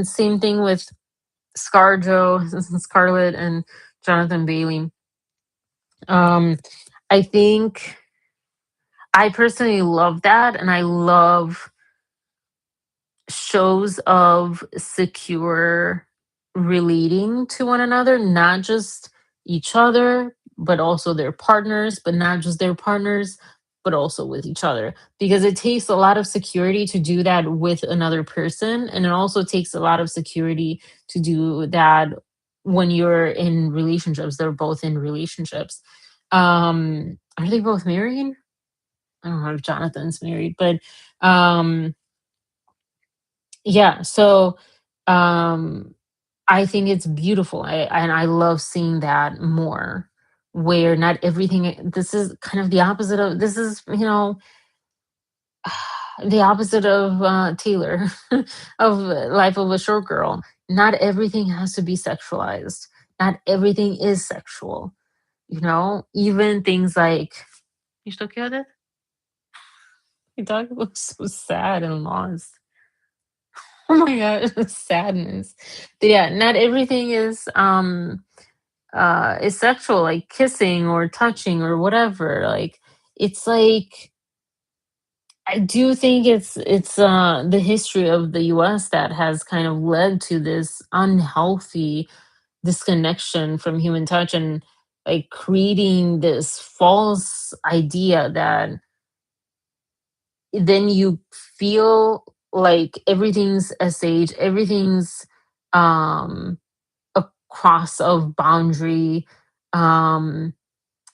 same thing with Scarjo, Scarlett, and Jonathan Bailey. Um, I think I personally love that, and I love shows of secure relating to one another, not just each other, but also their partners, but not just their partners, but also with each other. Because it takes a lot of security to do that with another person. And it also takes a lot of security to do that when you're in relationships. They're both in relationships. Are they both married? I don't know if Jonathan's married, but um yeah, so um I think it's beautiful. And I love seeing that more, where not everything, this is kind of the opposite of, this is, the opposite of Taylor, of Life of a Short Girl. Not everything has to be sexualized. Not everything is sexual, even things like, you still care that? Your dog looks so sad and lost. Oh my god, sadness. But yeah, not everything is sexual, like kissing or touching or whatever. Like, it's like, I do think it's the history of the US that has kind of led to this unhealthy disconnection from human touch, and like creating this false idea that then you feel like everything's everything's um a cross of boundary, um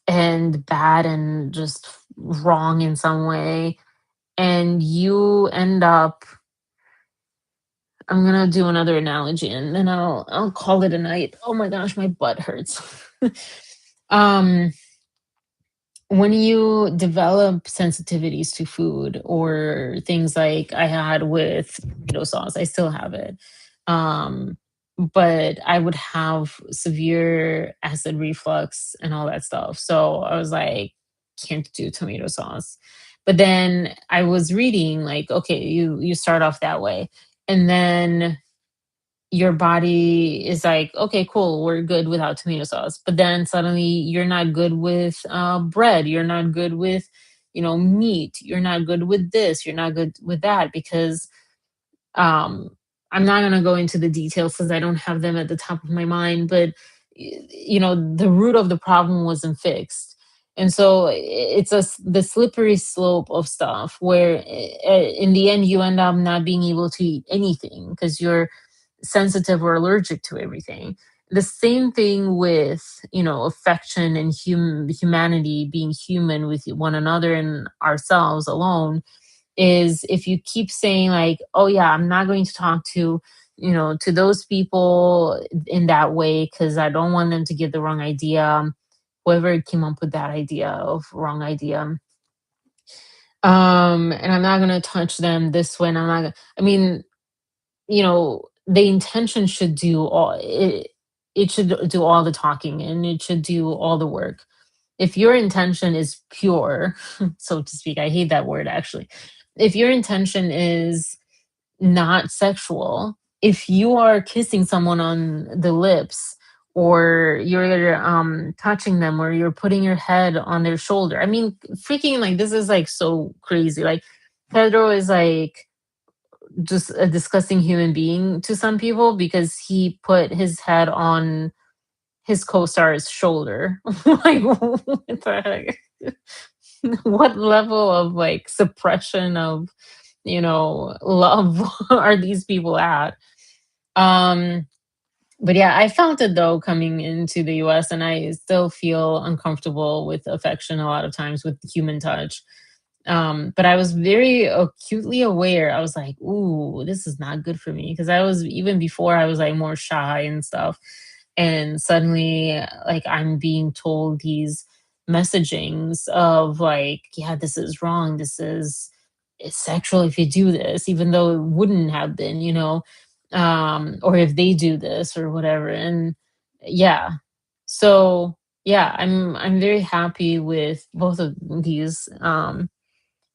and bad and just wrong in some way, and you end up, I'm gonna do another analogy and then I'll call it a night. Oh my gosh, my butt hurts. um when you develop sensitivities to food, or things like I had with tomato sauce, I still have it. Um, but I would have severe acid reflux and all that stuff. So I was like, can't do tomato sauce. But then I was reading like, okay, you start off that way. And then your body is like, okay, cool, we're good without tomato sauce. But then suddenly you're not good with bread. You're not good with, meat. You're not good with this. You're not good with that because, um, I'm not going to go into the details because I don't have them at the top of my mind. But the root of the problem wasn't fixed. And so it's the slippery slope of stuff where in the end you end up not being able to eat anything because you're sensitive or allergic to everything. The same thing with, affection and humanity, being human with one another and ourselves alone, is if you keep saying like, oh yeah, I'm not going to talk to those people in that way because I don't want them to get the wrong idea. Whoever came up with that idea of wrong idea. And I'm not gonna touch them this way. And I mean, the intention should do all it. it should do all the talking and it should do all the work. If your intention is pure, so to speak, I hate that word actually. If your intention is not sexual, if you are kissing someone on the lips, or you're touching them, or you're putting your head on their shoulder, I mean, freaking, like, this is like so crazy. Like, Pedro is like just a disgusting human being to some people because he put his head on his co-star's shoulder. Like, what the heck? What level of like suppression of, love are these people at? Um, but yeah, I felt it though coming into the US, and I still feel uncomfortable with affection a lot of times with human touch. But I was very acutely aware. I was like, ooh, this is not good for me. Cause I was, even before, I was like more shy and stuff. And suddenly, like, I'm being told these messagings of like, yeah, this is wrong. This is, it's sexual if you do this, even though it wouldn't have been, or if they do this or whatever. And yeah. So yeah, I'm very happy with both of these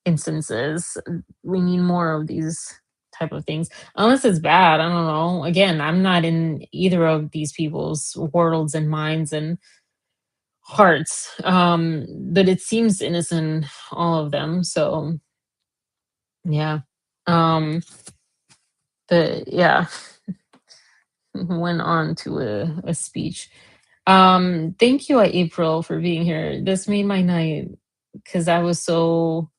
instances. We need more of these type of things. Unless it's bad, I don't know. Again, I'm not in either of these people's worlds and minds and hearts. But it seems innocent, all of them. So yeah. Um, but yeah, went on to a speech. Thank you, April, for being here. This made my night because I was so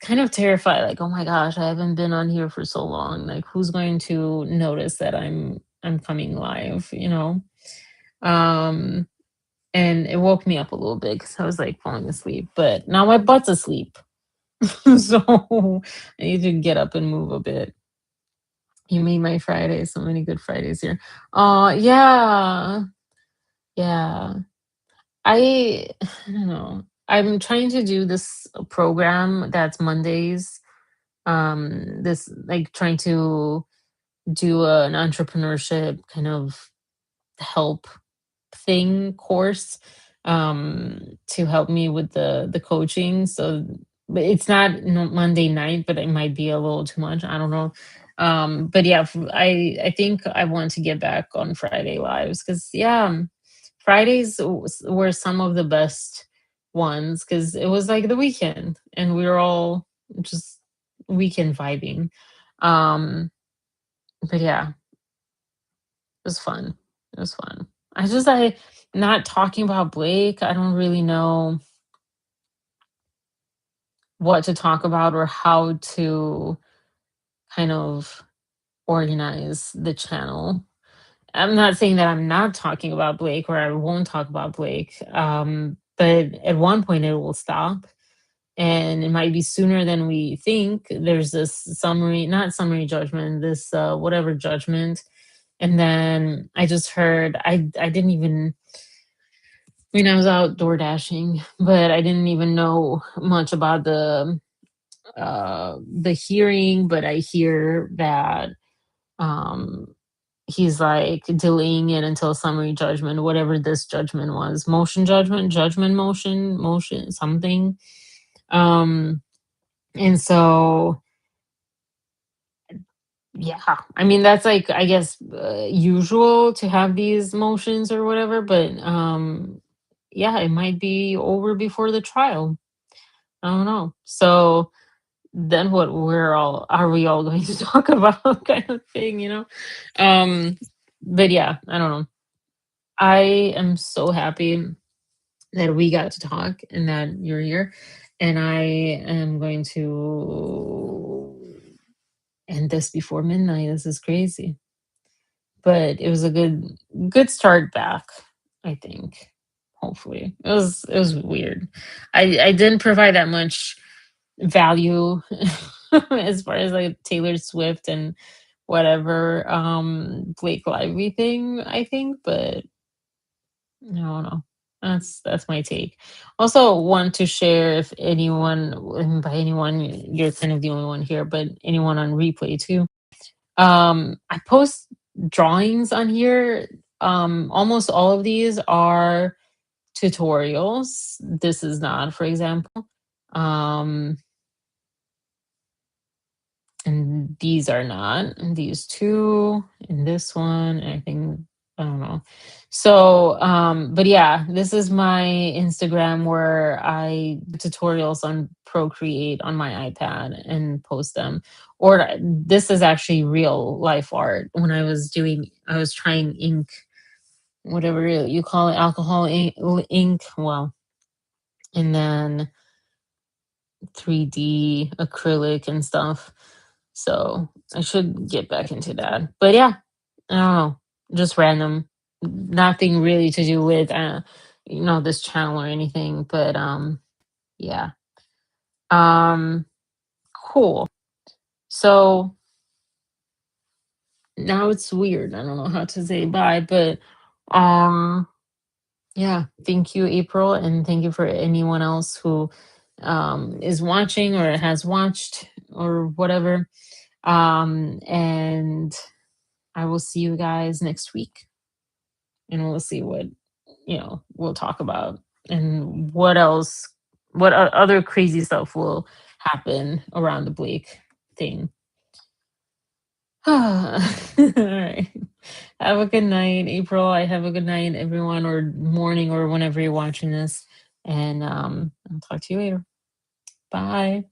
kind of terrified, like, oh my gosh, I haven't been on here for so long, like, who's going to notice that I'm coming live, um and it woke me up a little bit because I was like falling asleep, but now my butt's asleep. So I need to get up and move a bit. You made my Friday, so many good Fridays here. Yeah, yeah. I don't know, I'm trying to do this program that's Mondays, this, like, trying to do an entrepreneurship kind of help thing course, to help me with the coaching. So, but it's not Monday night, but it might be a little too much, I don't know. But yeah, I think I want to get back on Friday lives because yeah, Fridays were some of the best ones because it was like the weekend and we were all just weekend vibing. But yeah, it was fun. It was fun. I not talking about Blake. I don't really know what to talk about or how to kind of organize the channel. I'm not saying that I'm not talking about Blake or I won't talk about Blake. But at one point it will stop, and it might be sooner than we think. There's this summary, not summary judgment, this whatever judgment. And then I just heard, I didn't even, I mean, I was out door dashing, but I didn't even know much about the hearing, but I hear that um he's like delaying it until summary judgment, whatever this judgment was, motion judgment, judgment motion something. Um and so yeah, I mean, that's like, I guess, usual to have these motions or whatever, but yeah, it might be over before the trial. I don't know. So then what, we're all are we all going to talk about, kind of thing, Um but yeah, I don't know. I am so happy that we got to talk and that you're here. And I am going to end this before midnight. This is crazy. But it was a good start back, I think. Hopefully. It was weird. I didn't provide that much value as far as like Taylor Swift and whatever Blake Lively thing, I think, but I don't know. That's my take. Also want to share, if anyone, and by anyone you're kind of the only one here, but anyone on replay too. I post drawings on here almost all of these are tutorials. This is not, for example. Um, and these are not. And these two, and this one, and I think I don't know. So, but yeah, this is my Instagram where I do tutorials on Procreate on my iPad and post them. Or this is actually real life art. When I was trying ink, whatever you call it, alcohol ink. Well, and then 3D acrylic and stuff. So I should get back into that. But yeah, I don't know, just random, nothing really to do with this channel or anything. But yeah, um, cool. So now it's weird. I don't know how to say bye, but um, yeah, thank you, April, and thank you for anyone else who is watching or has watched or whatever. And I will see you guys next week, and we'll see what we'll talk about, and what else, other crazy stuff will happen around the Blake thing. All right. Have a good night, April. I have a good night, everyone, or morning, or whenever you're watching this. And I'll talk to you later. Bye.